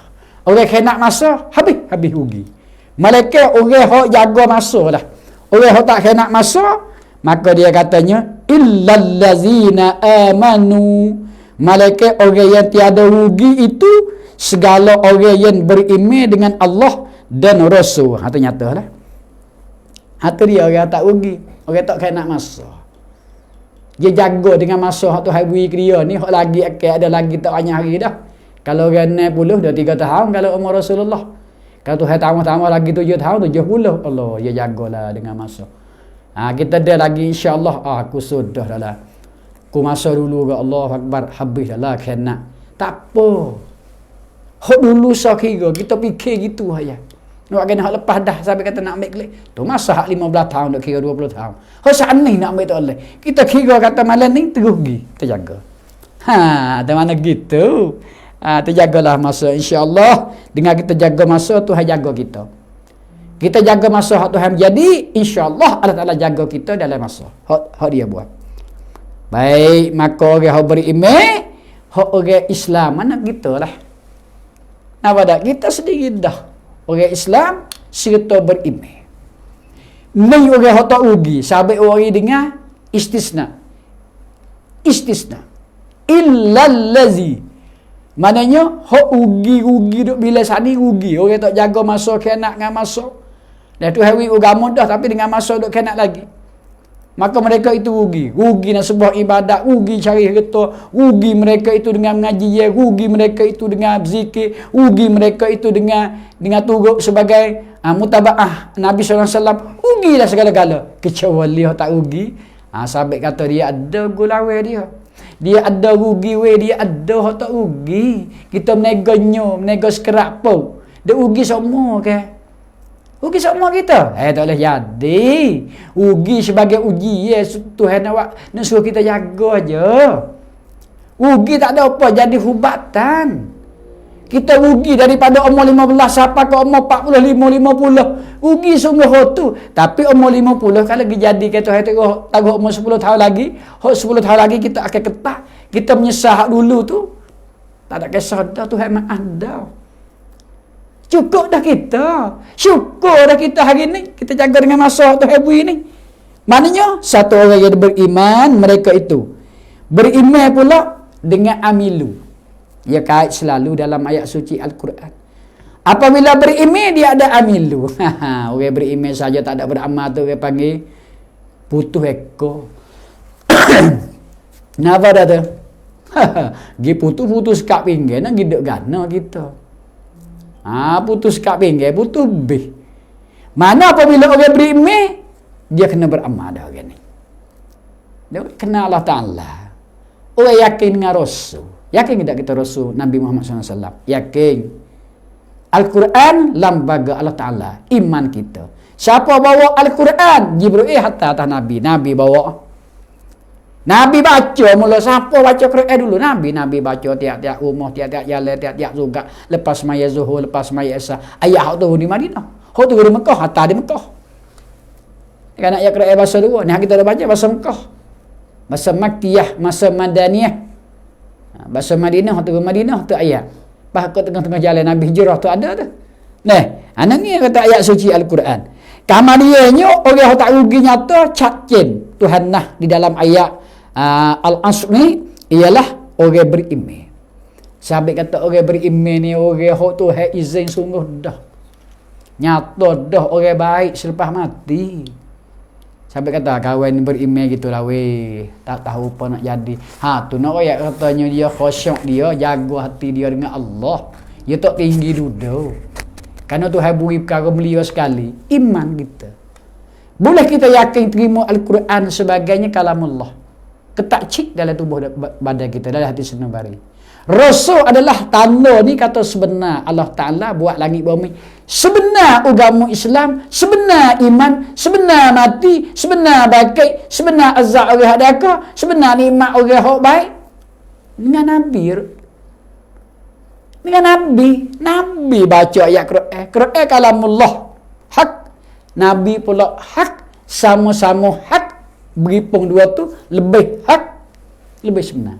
Speaker 1: Orang khianat masa, habis rugi. Malaikat orang hak jaga masa lah. Orang hak tak khianat masa, maka dia katanya illal ladzina amanu. Malaikat orang yang tiada rugi itu segala orang yang beriman dengan Allah dan Rasul. Itu nyata lah. Itu dia orang tak rugi. Orang tak kena masa. Dia jaga dengan masa hak tu hari dia ni. Hak lagi ada lagi tak banyak hari dah. Kalau orang 60 dah 3 tahun kalau umur Rasulullah. Kalau tu hari tambah lagi 7 tahun 70. Allah, dia jagalah dengan masa. Kita ada lagi insya-Allah. Aku sudah dah lah. Aku masa dulu ke Allah Akbar. Habis dah lah kena. Tak apa. Hak dulu sakira kita fikir gitu aja. Nak kena hak lepas dah sampai kata nak ambil kelik. Tu masa hak 15 tahun nak kira 20 tahun. Hak saat ni nak ambil tak boleh. Kita kira kata malam ni terugi. Terjaga. Ada mana gitu. Terjagalah masa insya-Allah. Dengan kita jaga masa Tuhan jaga kita. Kita jaga masa hak Tuhan jadi insya-Allah Allah Taala jaga kita dalam masa. Hak dia buat. Baik, maka orang hak beriman, hak orang Islam mana kita lah. Apa dah kita sendiri dah. Orang Islam serta beriman. Ni orang hak tak rugi. Sahabat orang dengar istisna. Illal ladzi. Maknanya hak rugi duk bila sani rugi. Orang tak jaga masa khianat dengan masa. Dah tu hari agama dah tapi dengan masa duk khianat lagi. Maka mereka itu rugi. Rugi nak sebuah ibadat, rugi cari harta, rugi mereka itu dengan mengaji, rugi mereka itu dengan berzikir, rugi mereka itu dengan turut sebagai mutabaah Nabi SAW. Rugilah segala-gala. Kecuali tak rugi. Sahabat kata dia ada gulawe dia. Dia ada rugi dia ada tak rugi. Kita menega sekerak pun. Dia rugi semua ke? Rugi semua kita. Tak boleh jadi. Rugi sebagai uji. Tuhan nak suruh kita jaga aja. Rugi tak ada apa. Jadi hubatan. Kita rugi daripada umur 15 sampai ke umur 45, 50. Rugi sungguh tu. Tapi umur 50 kalau jadi kata taruh umur 10 tahun lagi. 10 tahun lagi kita akan ketak. Kita menyesal dulu tu. Tak ada kisah dah. Tuhan maaf dah. Cukup dah kita. Syukur dah kita hari ni. Kita jaga dengan masa tu hari ni. Maknanya, satu orang yang beriman, mereka itu. Beriman pula dengan amilu. Ia kait selalu dalam ayat suci Al-Quran. Apabila beriman, dia ada amilu. Orang beriman saja tak ada beramal tu, orang panggil putus ekor. Kenapa dah tu? Dia putus kat pinggir, nak giduk gana kita. Putus kat pinggir, putus bih. Mana apabila orang beriman, dia kena beramal dah orang ni. Dia kena Allah Ta'ala. Orang yakin dengan Rasul. Yakin tidak kita Rasul Nabi Muhammad SAW? Yakin. Al-Quran lambaga Allah Ta'ala. Iman kita. Siapa bawa Al-Quran? Jibril hatta atas Nabi. Nabi bawa. Nabi baca mula. Siapa baca Quran dulu? Nabi baca tiap-tiap rumah, tiap-tiap jalan, tiap-tiap juga. Lepas maya Zuhur, lepas maya Isya. Ayat hak tu di Madinah. Hak tu di Mekah, hatta di Mekah. Kan ayat Quran bahasa dua. Ni kita dah baca bahasa Mekah. Bahasa Makkiyah, bahasa Madaniyah. Bahasa Madinah, hak tu Madinah tu ayat. Pas kat tengah-tengah jalan Nabi hijrah tu ada tu. Nah, anak ni kata ayat suci Al-Quran. Kamadianya orang tak rugi nyata cacin Tuhan nah di dalam ayat Al-Asr ni ialah orang beriman. Sahabat kata orang beriman ni orang hak tu hak izin sungguh dah. Nyata dah orang baik selepas mati. Sahabat kata kawan beriman gitulah weh. Tak tahu apa nak jadi. Tu nak ayat katanya dia khusyuk dia jaga hati dia dengan Allah. Dia tak tinggi duduk. Kerana Tuhan beri perkara mulia sekali. Iman kita. Boleh kita yakin terima Al-Quran sebagainya kalamullah. Ketak cik dalam tubuh badan kita, dalam hati senubari. Rasul adalah tanda ni kata sebenar Allah Ta'ala buat langit bumi. Sebenar agama Islam, sebenar iman, sebenar mati, sebenar bakai, sebenar azab orang hadaka, sebenar nikmat orang hak baik. Dengan Nabi. Dengan Nabi. Nabi baca ayat Quran. Quran kalamullah. Hak. Nabi pula hak. Sama-sama hak. Beripung dua tu lebih hak. Lebih sebenar.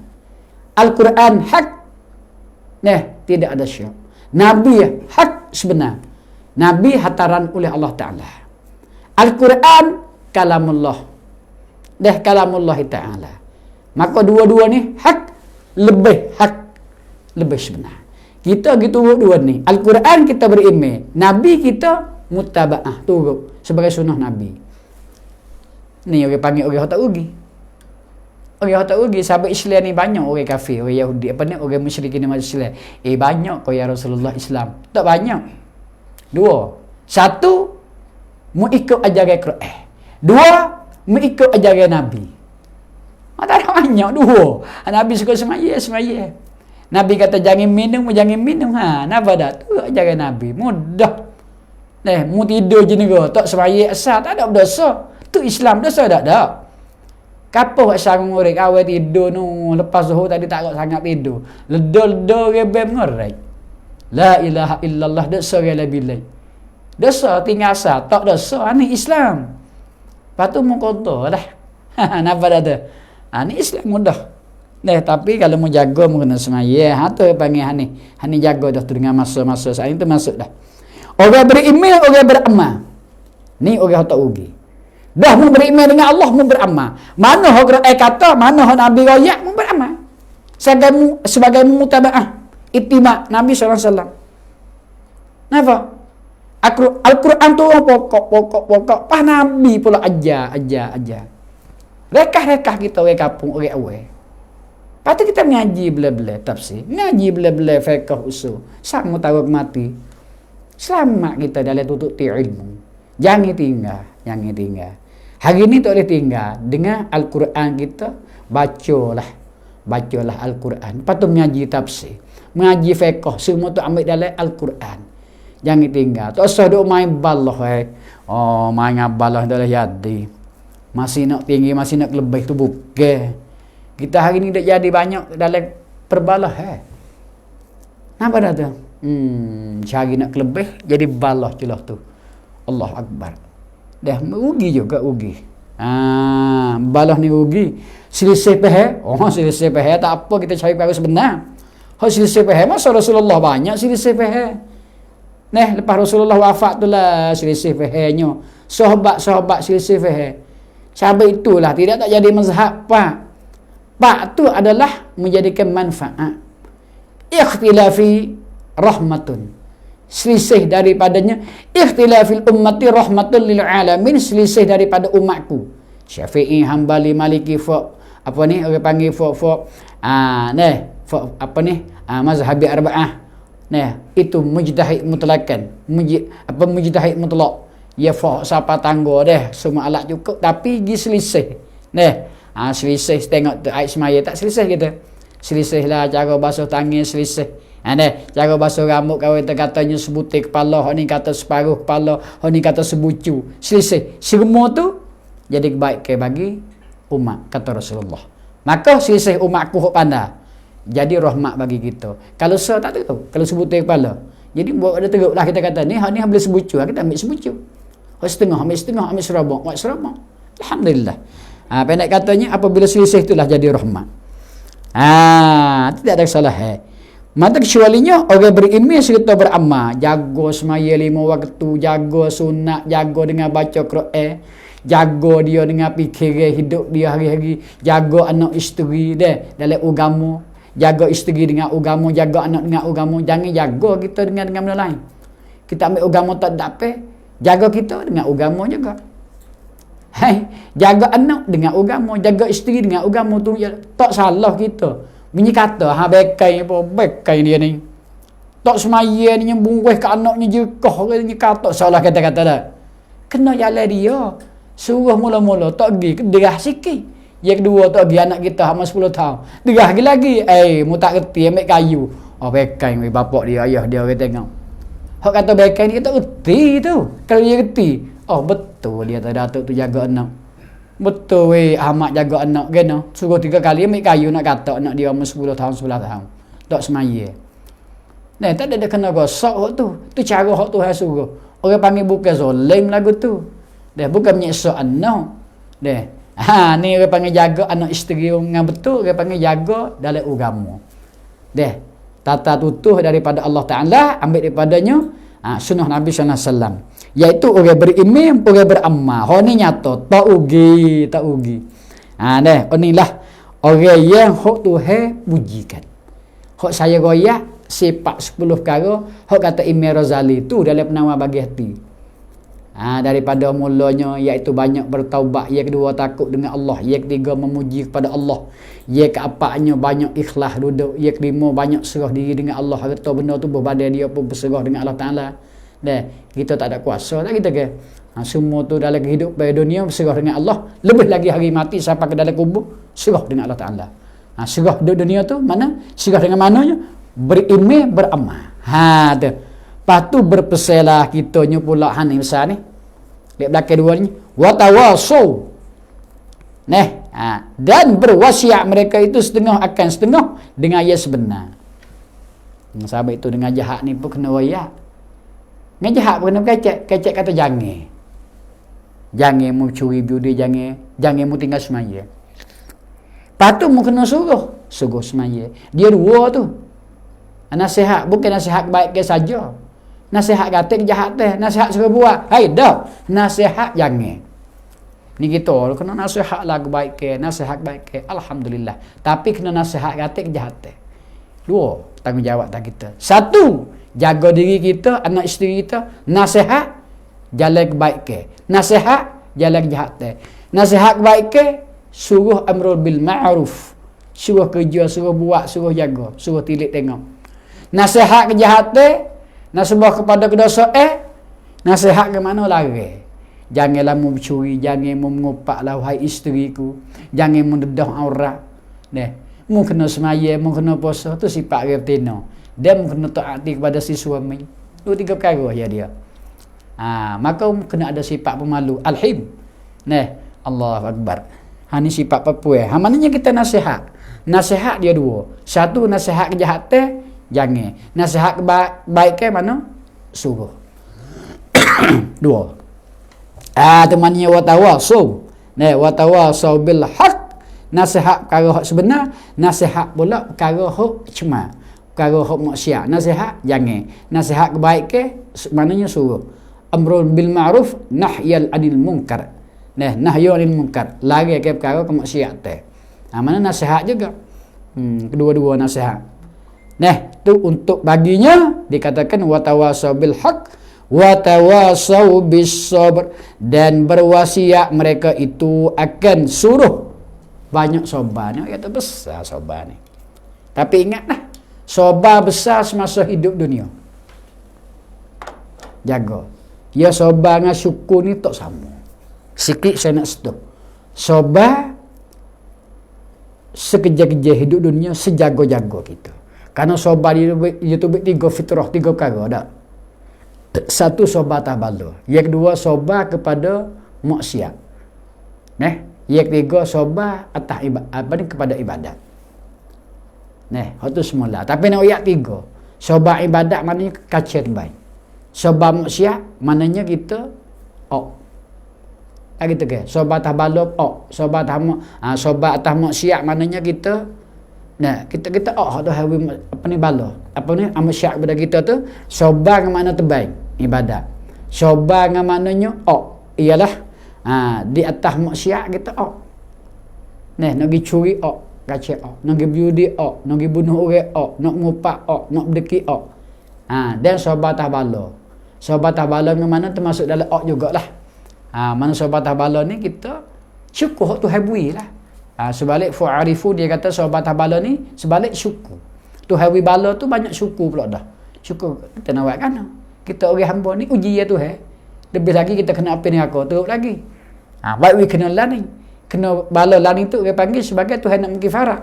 Speaker 1: Al-Quran hak. Tidak ada syak. Nabi hak sebenar. Nabi hataran oleh Allah Ta'ala. Al-Quran kalamullah. Kalamullah Ta'ala. Maka dua-dua ni hak. Lebih hak. Lebih sebenar. Kita gitu dua ni. Al-Quran kita beriman. Nabi kita mutaba'ah. Turut. Sebagai sunnah Nabi. Ni orang panggil orang tak rugi. Orang tak rugi. Sahabat Islam ni banyak orang kafir, orang Yahudi. Orang musyrik ni masuk Islam. Banyak kau ya Rasulullah Islam. Tak banyak. Dua. Satu, mu ikut ajaran Quran. Dua, mu ikut ajaran Nabi. Tak ada banyak. Dua. Nabi suka semaya. Nabi kata jangan minum. Napa dah? Tu ajaran Nabi. Mudah. Mu tidur je negara. Tak semaya asal. Tak ada berdosa. Tu Islam dosa tak ada. Kapal buat sarung orang awal tidur nu. Lepas zuhur tadi tak sangat tidur. Ledol rebem ngorek. La ilaha illallah dosa gala bilai. Dosa tinggal asal. Tak dosa. Ini Islam. Lepas tu mu kotor dah. Napa dah tu? Ini Islam mudah. Tapi kalau mu jaga mu kena semaya. Tu panggil Hani jaga dah tu dengan masa-masa saat itu masuk dah. Orang beriman, orang beramal. Ni orang tak rugi. Dah mu beriman dengan Allah, mu beramal. Mana orang kata, mana Nabi royak, mu beramal. Sebagai mutaba'ah. Ittiba' Nabi SAW. Kenapa? Al-Quran tu pokok. Pas Nabi pula ajar. Rekah-rekah kita orang kampung, orang awal. Lepas tu kita mengaji bela-bela tafsir. Mengaji bela-bela fiqh usul. Sama tahu mati. Selamat kita dalam tutup ilmu. Jangan tinggal. Hari ni tak boleh tinggal. Dengan Al-Quran kita, bacalah Al-Quran. Lepas tu mengaji tafsir. Mengaji fiqh. Semua tu ambil dalam Al-Quran. Jangan tinggal. Tak usah duk main balah. Main balah dalam yadi. Masih nak tinggi, masih nak lebih tu bukan. Kita hari ni dah jadi banyak dalam perbalah. Nampak dah tu? Cari nak lebih, jadi balah celah tu. Allah Akbar. Dah rugi juga. Balah ni rugi. Selisih pahal. Selisih pahal tak apa, kita cari perkara sebenar. Selisih pahal masa Rasulullah banyak selisih pahal. Lepas Rasulullah wafat tu lah selisih pahalnya. Sahabat selisih pahal. Sahabat itulah tidak tak jadi mazhab Pak tu adalah menjadikan manfaat. Ikhtilafi rahmatun. Selisih daripadanya. Ikhtilafil ummati rahmatun lil alamin. Selisih daripada umatku. Syafi'i, Hambali, Maliki, orang panggil mazhabi arba'ah. Itu mujtahid mutlakan. Mujtahid mutlak. Ya siapa tangguh semua alat cukup tapi pergi selisih. Selisih tengok tu ayat semaya tak selisih kita. Selisih lah cara basuh tangan selisih. Cara basuh rambut katanya sebutir kepala, hok ni kata separuh kepala, hok ni kata sebucu. Selisih. Semua tu jadi kebaikan bagi umat kata Rasulullah. Maka selisih umatku hok pandai. Jadi rahmat bagi kita. Kalau tak tahu, kalau sebutir kepala. Jadi buat ada teruklah kita kata ni hok ni boleh sebucu, kita ambil sebucu. Hok setengah, ambil serabak, buat serabak. Alhamdulillah. Pendek katanya apabila selisih itulah jadi rahmat. Tidak ada kesalahan. Maka kecualinya orang beriman serta beramal, jaga semaya 5 waktu, jaga sunat, jaga dengan baca Quran, jaga dia dengan fikiran hidup dia hari-hari, jaga anak isteri dia dalam agama, jaga isteri dengan agama, jaga anak dengan agama. Jangan jaga kita dengan benda lain. Kita ambil agama tak dapat, jaga kita dengan agama juga. Jaga anak dengan agama, jaga isteri dengan agama tu tak salah kita. Bunyi kata bekai dia ni. Tak semaya ni bungkus ke anaknya jekah ke kata salah kata-kata dah. Kena jalan dia. Suruh mula-mula tak pergi derah sikit. Yang kedua tak pergi anak kita hama 10 tahun. Derah lagi. Mu tak reti ambil kayu. Oh bekai bapak dia, ayah dia orang tengok. Hak kata bekai ni kita reti tu. Kalau dia reti, oh betul dia tak datuk tu jaga anak. Betul Ahmad jaga anak kena. Suruh 3 kali ambil kayu nak kata anak dia hama 10 tahun 11 tahun. Tak semaya. Nah, tak ada kena rosak hak tu. Tu cara hak Tuhan suruh. Orang panggil bukan zalim lagu tu. Dah bukan menyiksa anak. Dah. Ni orang panggil jaga anak isteri dengan betul, orang panggil jaga dalam agama. Dah. Tata tutuh daripada Allah Taala, ambil daripadanya sunnah Nabi sallallahu alaihi wasallam. Iaitu orang beriman, orang beramal. Hak ni nyata, tak ugi. Dah, inilah orang yang hak Tuhan pujikan. Hak saya royak sifat 10 perkara hak kata Imam Razali tu dalam penawar bagi hati. Daripada mulanya iaitu banyak bertaubat, yang kedua takut dengan Allah, yang ketiga memuji kepada Allah, yang keempatnya banyak ikhlas duduk, yang kelima banyak serah diri dengan Allah, harta benda tu berbadan dia pun berserah dengan Allah Taala. Kita tak ada kuasa lah kita ke. Semua tu dalam kehidupan dunia berserah dengan Allah, lebih lagi hari mati sampai ke dalam kubur serah dengan Allah Taala. Serah dunia tu mana? Serah dengan mananya? Berilmu, beramal. Tu. Lepas tu berpeselah kitanya pula ni besar ni. Lihat belakang dua ni. Watawasau. Dan berwasiat mereka itu setengah akan setengah dengan yang sebenar. Sahabat itu dengan jahat ni pun kena wayak. Dengan jahat pun kena kecek. Kecek kata jangan. Jangan mu curi biudi, jangan mu tinggal semaya. Lepas tu mu kena suruh semaya. Dia dua tu. Nasihat bukan nasihat baik saja. Nasihat kata jahat teh, nasihat suruh buat. Hai dah. Nasihat jangan. Ni kita kena nasihat lah baik ke, nasihat baik ke. Alhamdulillah. Tapi kena nasihat kata jahat teh. Dua tanggungjawab tak kita. Satu, jaga diri kita, anak isteri kita. Nasihat jalan baik ke. Nasihat jalan jahat teh. Nasihat baik ke, suruh amrul bil ma'ruf. Suruh kerja, suruh buat, suruh jaga, suruh tilik tengok. Nasihat kejahatan, nasihat kepada kedosaan, nasihat ke mana lari. Janganlah mu mencuri, jangan mu mengupak wahai isteriku, jangan mu dedah aurat. Mu kena semaya, mu kena puasa, tu sifat retina. Dan mu kena taati kepada si suami. Tu 3 perkara ya dia. Maka mu kena ada sifat pemalu, alhim. Allahu Akbar. Ni sifat perempuan. Maknanya kita nasihat. Nasihat dia 2. Satu nasihat kejahatan, jangan. Nasihat baik ke mana? Suruh. 2. Temannya watawasau. Watawasau bil haq. Nasihat perkara hak sebenar, nasihat pula perkara hak cema. Perkara hak maksiat. Nasihat jangan. Nasihat baik ke maknanya suruh. Amrul bil ma'ruf, nahyal anil munkar. Nahyu anil munkar. Lari ke perkara kemaksiatan. Mana nasihat juga. Kedua-dua nasihat. Tu untuk baginya dikatakan watawasau bil haq, watawasau bis sabr, dan berwasiat mereka itu akan suruh banyak sabar. Ni kata besar sabar ni. Tapi ingatlah, sabar besar semasa hidup dunia. Jaga. Ya sabar dengan syukur ni tak sama. Sikit saya nak setuh. Sabar sekejap-kejap hidup dunia, sejago-jago kita. Karena sabar dia tu 3 fitrah, 3 perkara dak. Satu, sabar tabalur. Yang kedua, sabar kepada maksiat. Yang ketiga, sabar atas kepada ibadat. Itu semula. Tapi nak ayat 3. Sabar ibadat maknanya kacir baik. Sabar maksiat maknanya kita gitu ke. Sabar tabalur sabar atas maksiat maknanya kita kita tu hawi apa ni bala. Apa ni maksiat kepada kita tu sabar dengan makna terbaik ibadat. Sabar dengan maknanya ialah di atas maksiat kita nak pergi curi kacau nak pergi judi nak pergi bunuh orang nak ngupak nak berdeki dan sabar tabalur. Sabar tabalur dengan mana termasuk dalam jugalah. Mana sabar tabalur ni kita syukur tu habui lah. Sebalik fu'arifu dia kata sabar tabalur ni sebalik syukur. Tu hawi bala tu banyak syukur pula dah. Syukur kita nak buat kan. Kita orang hamba ni uji ya Tuhan. Lebih lagi kita kena apa ni aku teruk lagi. Baik we kena lani. Kena bala lani tu dia panggil sebagai Tuhan nak kifarat.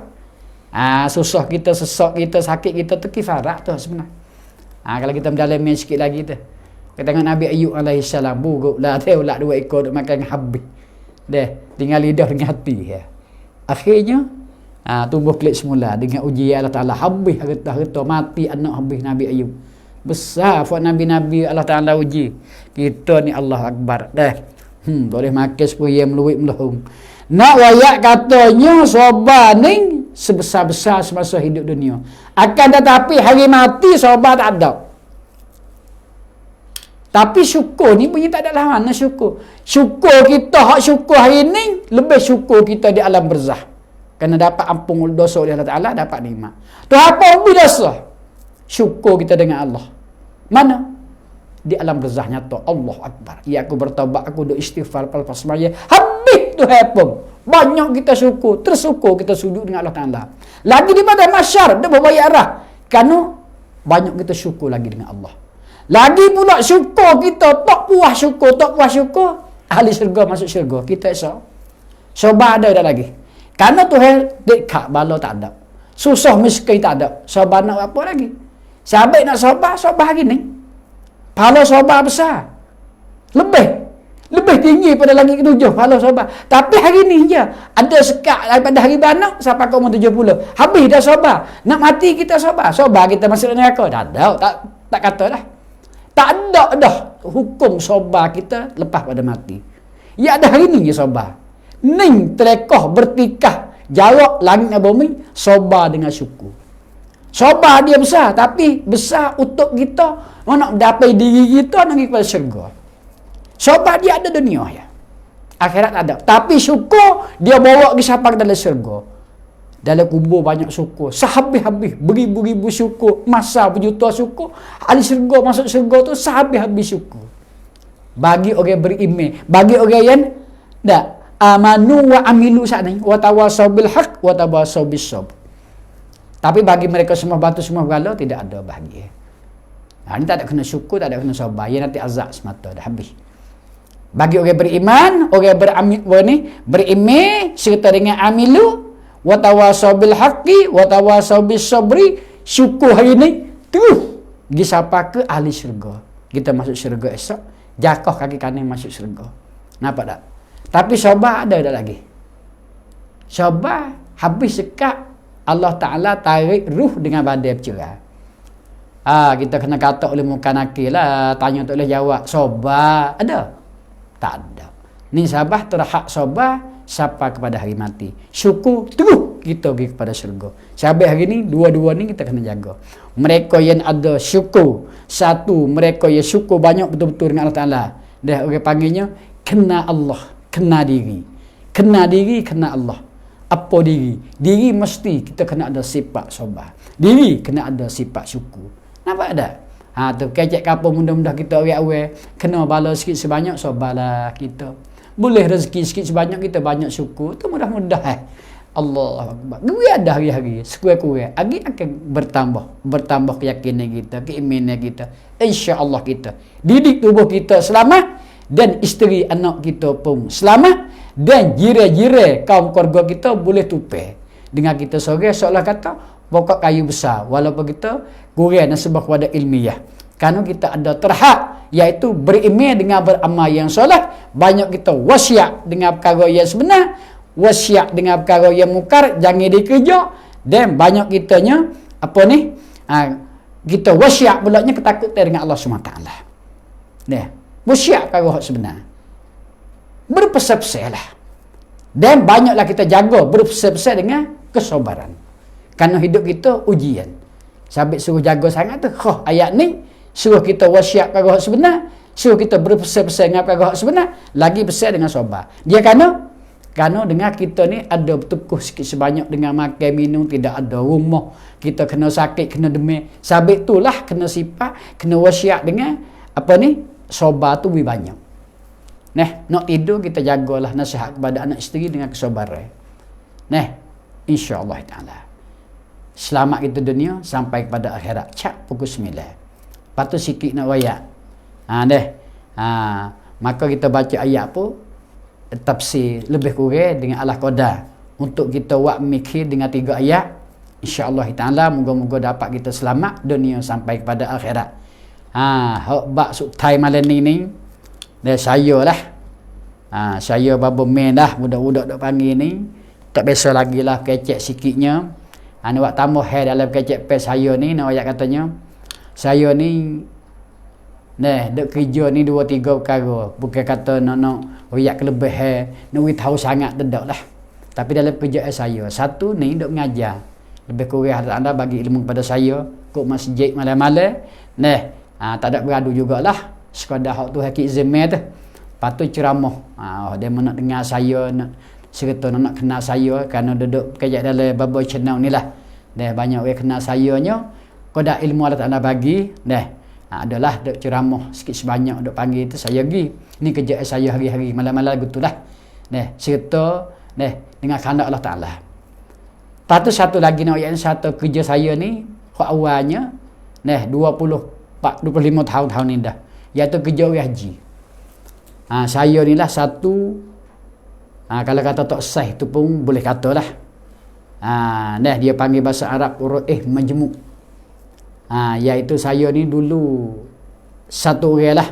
Speaker 1: Susah kita, sesak kita, sakit kita tu kifarat tu sebenarnya. Kalau kita mendalami sikit lagi tu. Kita tengok Nabi Ayub AS buruk lah, ulat 2 ekor duk makan habis. Tinggal lidah dengan hati ya. Akhirnya tumbuh kelik semula dengan ujian Allah Taala, habis harta mati anak habis Nabi Ayub. Besar buat nabi-nabi Allah Taala uji. Kita ni Allah Akbar boleh makan sepuluh meluit melahung. Nak wayak katanya sabar ni sebesar-besar semasa hidup dunia. Akan tetapi hari mati sabar tak ada. Tapi syukur ni punya tak ada lah mana syukur. Syukur kita, hak syukur hari ni, lebih syukur kita di alam barzah. Kerana dapat ampun dosa oleh Allah Ta'ala, dapat nikmat. Tu apa ubi dosa? Syukur kita dengan Allah. Mana? Di alam barzah nyata. Allah Akbar. Ya aku bertaubat, aku duk istighfar lepas semaya. Habis tu hapun. Banyak kita syukur. Tersyukur kita sujud dengan Allah Ta'ala. Lagi di pada masyar, dia berbayar arah. Kerana banyak kita syukur lagi dengan Allah. Lagi pula syukur kita, tak puas syukur, ahli syurga masuk syurga. Kita esok sabar ada dah lagi. Karena Tuhan dekat bala tak ada. Susah miskin tak ada. Sabar nak apa lagi? Sahabat nak sabar hari ni. Pahala sabar besar. Lebih tinggi pada langit ketujuh pahala sabar. Tapi hari ni je ada sekat daripada hari beranak sampai ke umur 70. Habis dah sabar. Nak mati kita sabar. Sabar kita masuk neraka. Tak ada, tak kata dah. Tak ada dah hukum sabar kita lepas pada mati. Ya ada hari ni je sabar. Ning terekah bertikah jawab langit dan bumi, sabar dengan syukur. Sabar dia besar, tapi besar untuk kita nak dapat diri kita nak pergi kepada syurga. Sabar dia ada dunia ya. Akhirat tak ada. Tapi syukur dia bawa pergi sampai ke dalam syurga. Dalam kubur banyak syukur. Sehabis-habis beribu-ribu syukur, masa berjuta syukur. Ahli syurga masuk syurga tu sehabis-habis syukur. Bagi orang beriman, bagi orang yang amanu wa amilu sa'ni wa tawasaw bil haq wa tawasaw bis sabr. Tapi bagi mereka semua batu semua berhala tidak ada bahagia. Ini tak ada kena syukur, tak ada kena sabar. Ia nanti azab semata dah habis. Bagi orang beriman, orang beriman serta dengan amilu wa tawasaw bil haqqi wa tawasaw bis sabri, syukur hari ni terus disapa ke ahli syurga. Kita masuk syurga esok, jakah kaki kanan masuk syurga. Nampak tak? Tapi sabar ada lagi. Sabar habis sekat Allah Ta'ala tarik ruh dengan badai bercerai. Kita kena kata oleh muka nakil lah. Tanya tak boleh jawab. Sabar ada? Tak ada. Ni sabar terhak sabar sampai kepada hari mati. Syukur terus kita pergi kepada syurga. Sampai hari ni, dua-dua ni kita kena jaga. Mereka yang ada syukur. Satu, mereka yang syukur banyak betul-betul dengan Allah Ta'ala. Dia orang panggilnya, kena Allah. Kena diri. Kena diri, kena Allah. Apa diri? Diri mesti kita kena ada sifat sabar. Diri kena ada sifat syukur. Nampak tak? Tu kecek kapal mudah-mudah kita awal-awal kena bala sikit sebanyak, sabarlah kita. Boleh rezeki sikit sebanyak, kita banyak syukur. Tu mudah-mudah Allah Akbar. Gue ada hari-hari sekurang-kurang lagi akan bertambah keyakinan kita, keimanan kita. Insya-Allah kita didik tubuh kita selamat dan isteri anak kita pun selamat dan jiran-jiran kaum keluarga kita boleh tupai dengan kita seorang seolah kata pokok kayu besar walaupun kita kurang nasabah kepada ilmiah. Kerana kita ada terhad iaitu beriman dengan beramal yang soleh, banyak kita wasiat dengan perkara yang sebenar, wasiat dengan perkara yang mungkar jangan dikerja, dan banyak kitanya kita wasiat bulanya ketakutan dengan Allah SWT. Wasiat perkara sebenar. Berpesan-pesanlah. Dan banyaklah kita jaga berpesan-pesan dengan kesabaran. Kerana hidup kita ujian. Sabit suruh jaga sangat tu. Ayat ni suruh kita wasiat perkara sebenar, suruh kita berpesan-pesan dengan perkara sebenar, lagi pesan dengan sabar. Dia kerana dengan kita ni ada bertukuh sikit sebanyak dengan makan minum, tidak ada rumah, kita kena sakit, kena demam. Sabit itulah kena sifat, kena wasiat dengan sabar tu lebih banyak. Nak tidur kita jagalah nasihat kepada anak isteri dengan kesabaran. Insya-Allah Ta'ala. Selamat kita dunia sampai kepada akhirat. Cap pukul 9. Lepas tu sikit nak wayak. Maka kita baca ayat apa? tafsir lebih kurang dengan ala qadar untuk kita buat mikir dengan 3 ayat. InsyaAllah ta'ala moga-moga dapat kita selamat dunia sampai kepada akhirat. Hak bak subtai malam ni dan saya lah. Saya babo main dah budak-budak dok panggil ni. Tak biasa lagi lah kecek sikitnya. Nak buat tambah hair dalam kecek pes saya ni. Nak ayat katanya saya ni dok kerja ni 2-3 perkara. Bukan kata nak royak kelebihan, nak tahu sangat tidak lah. Tapi dalam kerja saya, satu ni dok mengajar. Lebih kurang anda bagi ilmu kepada saya, kok masjid malam-malam. Tak ada beradu jugalah. Sekadar hak tu hakik zemeh tu. Patut ceramah. Dia nak dengar saya, nak serta nak kenal saya kerana duduk kerja dalam babo channel ni lah. Banyak orang kenal sayanya. Kau dah ilmu Allah Ta'ala bagi. Adalah duk ceramah sikit sebanyak duk panggil tu saya pergi. Ni kerja saya hari-hari malam-malam gitulah. Serta dengan kehendak Allah Ta'ala. Lepas tu satu lagi nak ayat satu kerja saya ni hak awalnya 25 tahun ni dah. Iaitu kerja orang haji. Saya ni lah satu kalau kata tak sah tu pun boleh katalah. Dia panggil bahasa Arab majmuk. Iaitu saya ni dulu satu orang lah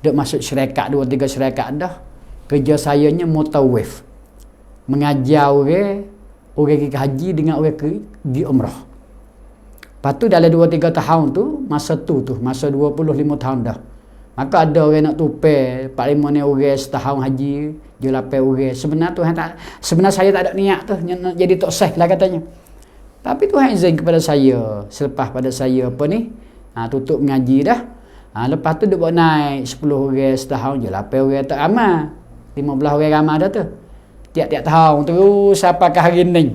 Speaker 1: duk masuk syarikat 2-3 syarikat dah. Kerja sayanya mutawif. Mengajar orang pergi haji dengan orang pergi umrah. Lepas tu dalam 2-3 tahun tu, masa 25 tahun dah. Maka ada orang nak tupai 45 ni orang setahun haji, dia 8 orang. Sebenarnya saya tak ada niat tu nak jadi tok sah lah katanya. Tapi Tuhan izin kepada saya selepas pada saya tutup mengaji dah. Lepas tu dia buat naik 10 orang setahun je, 8 orang tak amal. 15 orang ramai dah tu. Tiap-tiap tahun terus sampai ke hari ni.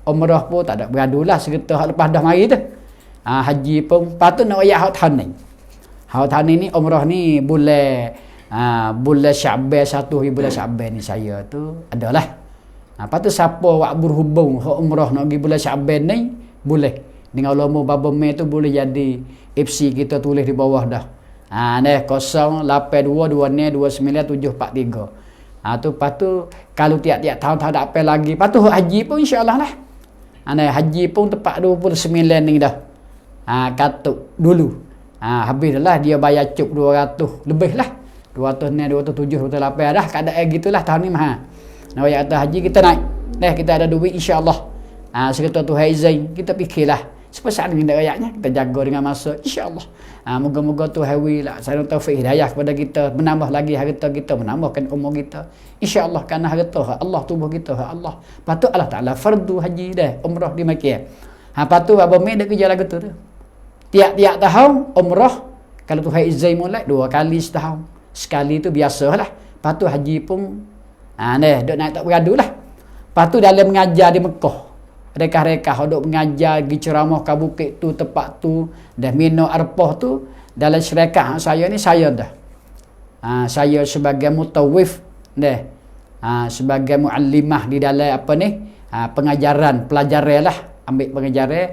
Speaker 1: Umrah pun tak ada beradu lah serta hak lepas dah mari tu. Haji pun patut nak ayat hak tahun ni. Hak tahun ni umrah ni bulan Syaban 1 bulan Syaban ni saya tu adalah. Lepas tu siapa wak berhubung hak umrah nak pergi bulan Syaban ni boleh. Dengan ulama baba mai tu boleh jadi FC kita tulis di bawah dah. 082292973. Lepas tu kalau tiap-tiap tahun tak ada apa lagi. Lepas tu haji pun insya-Allah lah. Haji pun tepat 29 ni dah. Katuk dulu. Habis dah lah dia bayar cuk 200 lebih lah. 200 ni 207 208 dah keadaan gitulah tahun ni mah. Nak bayar atas haji kita naik. Kita ada duit insya-Allah. Serta Tuhan izin kita fikirlah. Sepasal dengan ayatnya kita jaga dengan masa insya-Allah. Moga-moga Tuhan wilah saya taufik hidayah kepada kita, menambah lagi harta kita, menambahkan umur kita. Insya-Allah kerana harta Allah, tubuh kita Allah. Patut Allah Taala fardu haji dah, umrah di Makkah. Patut bapa mai dak kerja lagu tu. Tiap-tiap tahun umrah kalau Tuhan izin mulai 2 kali setahun. Sekali tu biasalah. Patut haji pun dok naik tak beradulah. Patut dalam mengajar di Mekah. Rekah-rekah duk mengajar pergi ceramah ke bukit tu tempat tu dah minum arpah tu dalam syarikat saya ni saya dah. Saya sebagai mutawif sebagai muallimah di dalam pengajaran pelajaran lah, ambil pengajaran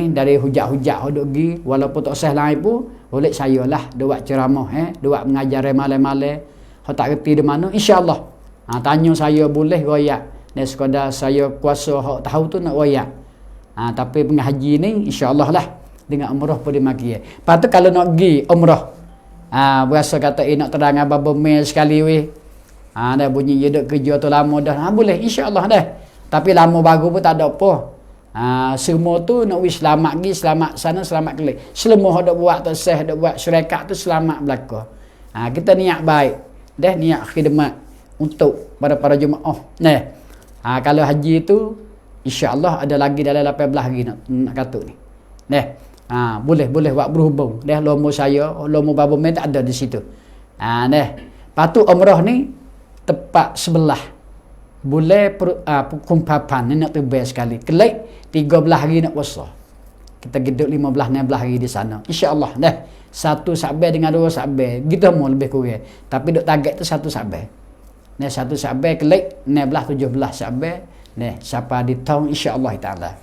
Speaker 1: dari hujat-hujat duk pergi walaupun tak sah lain pun boleh saya lah duk buat ceramah duk buat mengajar malam-malam hok tak reti di mana insya-Allah. Tanya saya boleh royak. Sekadar saya kuasa hak tahu tu nak royak. Tapi pengaji ni insya-Allah lah dengan umrah pun dimakai. Lepas tu kalau nak pergi umrah berasa kata nak terang baba mail sekali weh. Dah bunyi dia duk kerja tu lama dah. Boleh insya-Allah dah. Tapi lama baru pun tak ada apa. Semua tu nak wis selamat pergi, selamat sana, selamat kelik. Selama hak dak buat tak sah, dak buat syarikat tu selamat belaka. Kita niat baik. Niat khidmat untuk para jemaah. Kalau haji tu insya-Allah ada lagi dalam 18 hari nak katuk ni. Boleh buat berhubung. Lomo saya, lomo baba mai tak ada di situ. Patu umrah ni tepat sebelah. Boleh pukul 4 ni nak terbang sekali. Kelik 13 hari nak puasa. Kita geduk 15-16 hari di sana. Insya-Allah 1 Syaban dengan 2 Syaban. Gitu mau lebih kurang. Tapi duk target tu 1 Syaban. 1 Syaban kelik 16 17 Syaban siapa di tahun insya-Allah taala.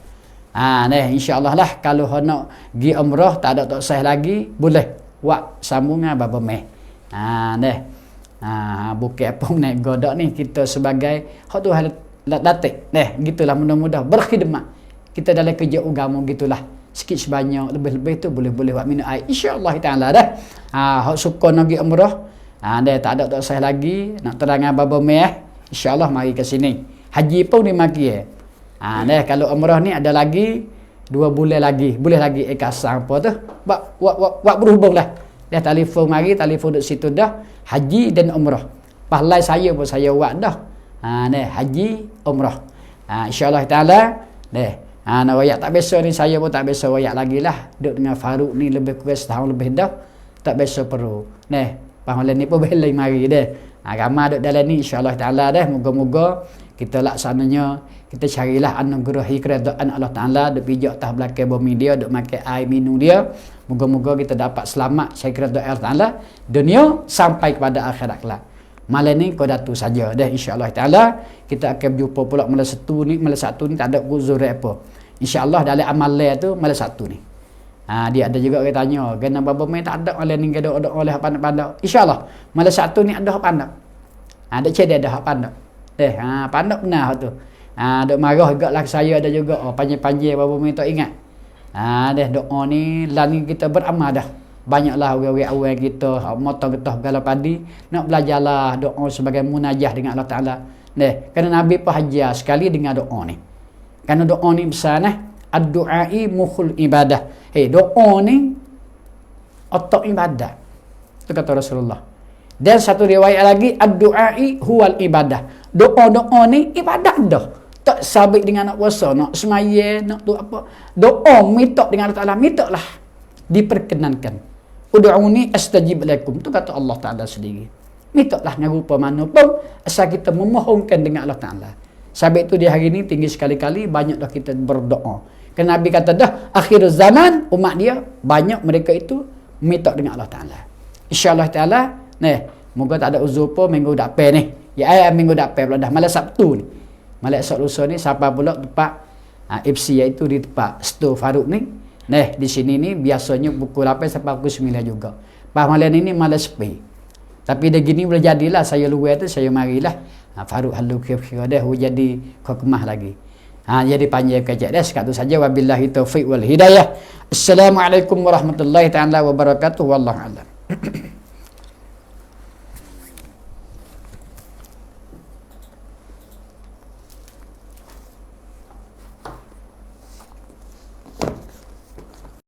Speaker 1: Insya-Allah lah kalau nak pergi umrah tak ada tak sah lagi boleh buat sambungan baba mai. Bukan apa naik godok ni, kita sebagai hak tu hal datik. Gitulah mudah-mudah berkhidmat. Kita dalam kerja agama gitulah. Sikit sebanyak, lebih-lebih tu boleh-boleh buat minum air. InsyaAllah ta'ala dah. Hak suka nak pergi umrah. Tak ada tak sah lagi. Nak terang apa-apa meh. InsyaAllah mari ke sini. Haji pun dimaki kalau umrah ni ada lagi 2 bulan lagi. Boleh lagi kasang apa tu. Buat berhubung lah. Dah telefon mari, telefon duduk situ dah. Haji dan umrah. Pahalai saya pun saya buat dah. Haji, umrah. InsyaAllah ta'ala. Nak wayak tak biasa ni, saya pun tak biasa wayak lagi lah. Duduk dengan Farouk ni lebih kurang setahun lebih dah. Tak biasa perlu. Pahalan ni pun boleh mari dah. Ramai duduk dalam ni insyaAllah ta'ala dah. Moga-moga kita laksananya, kita carilah anugerahi keredaan Allah Ta'ala. Duduk pijak atas belakang bumi dia, duduk makan air minum dia. Moga-moga kita dapat selamat cari keredaan Allah Ta'ala dunia sampai kepada akhirat kelak. Malam ni kau datu saja dah insya-Allah taala. Kita akan berjumpa pula malam Sabtu ni tak ada uzur apa. Insya-Allah dalam amalan tu malam Sabtu ni. Dia ada juga orang tanya, kenapa bapa mai tak ada malam ni ada oleh pandai-pandai. Insya-Allah malam Sabtu ni ada hak pandai. Ada cedek ada hak pandai. Pandai benar tu. Dok marah gaklah saya ada juga. Panjang-panjang bapa mai tak ingat. Doa ni lani kita beramal dah. Banyaklah orang-orang awal kita motong getah segala padi nak belajarlah doa sebagai munajah dengan Allah Taala. Kerana Nabi pun hajar sekali dengan doa ni. Kerana doa ni besar ad-du'ai mukhul ibadah. Doa ni otak ibadah. Itu kata Rasulullah. Dan satu riwayat lagi ad-du'ai huwal ibadah. Doa-doa ni ibadah dah. Tak sabit dengan nak puasa, nak semaya, nak tu apa. Doa minta dengan Allah Taala, mintalah diperkenankan. Ud'uni astajib lakum. Tu kata Allah Ta'ala sendiri. Mintalah dengan rupa mana pun asal kita memohonkan dengan Allah Ta'ala. Sebab itu di hari ini tinggi sekali-kali banyaklah kita berdoa. Kerana Nabi kata dah akhir zaman umat dia banyak mereka itu minta dengan Allah Ta'ala. InsyaAllah Ta'ala moga tak ada uzur pun minggu depan ni. Minggu depan pula dah malam Sabtu ni. Malam Sabtu lusa ni siapa pula tempat FC iaitu di tempat Store Farouk ni. Di sini ni biasanya pukul 8 sampai pukul 9 juga. Malam ini malam sepi. Tapi dah gini boleh jadilah saya luar tu saya marilah. Farouk halu kira-kira dah jadi kemah lagi. Jadi panjang kejap dah sekat tu saja. Wabillahi taufiq wal hidayah. Assalamualaikum warahmatullahi taala wabarakatuh. Wallahu a'lam.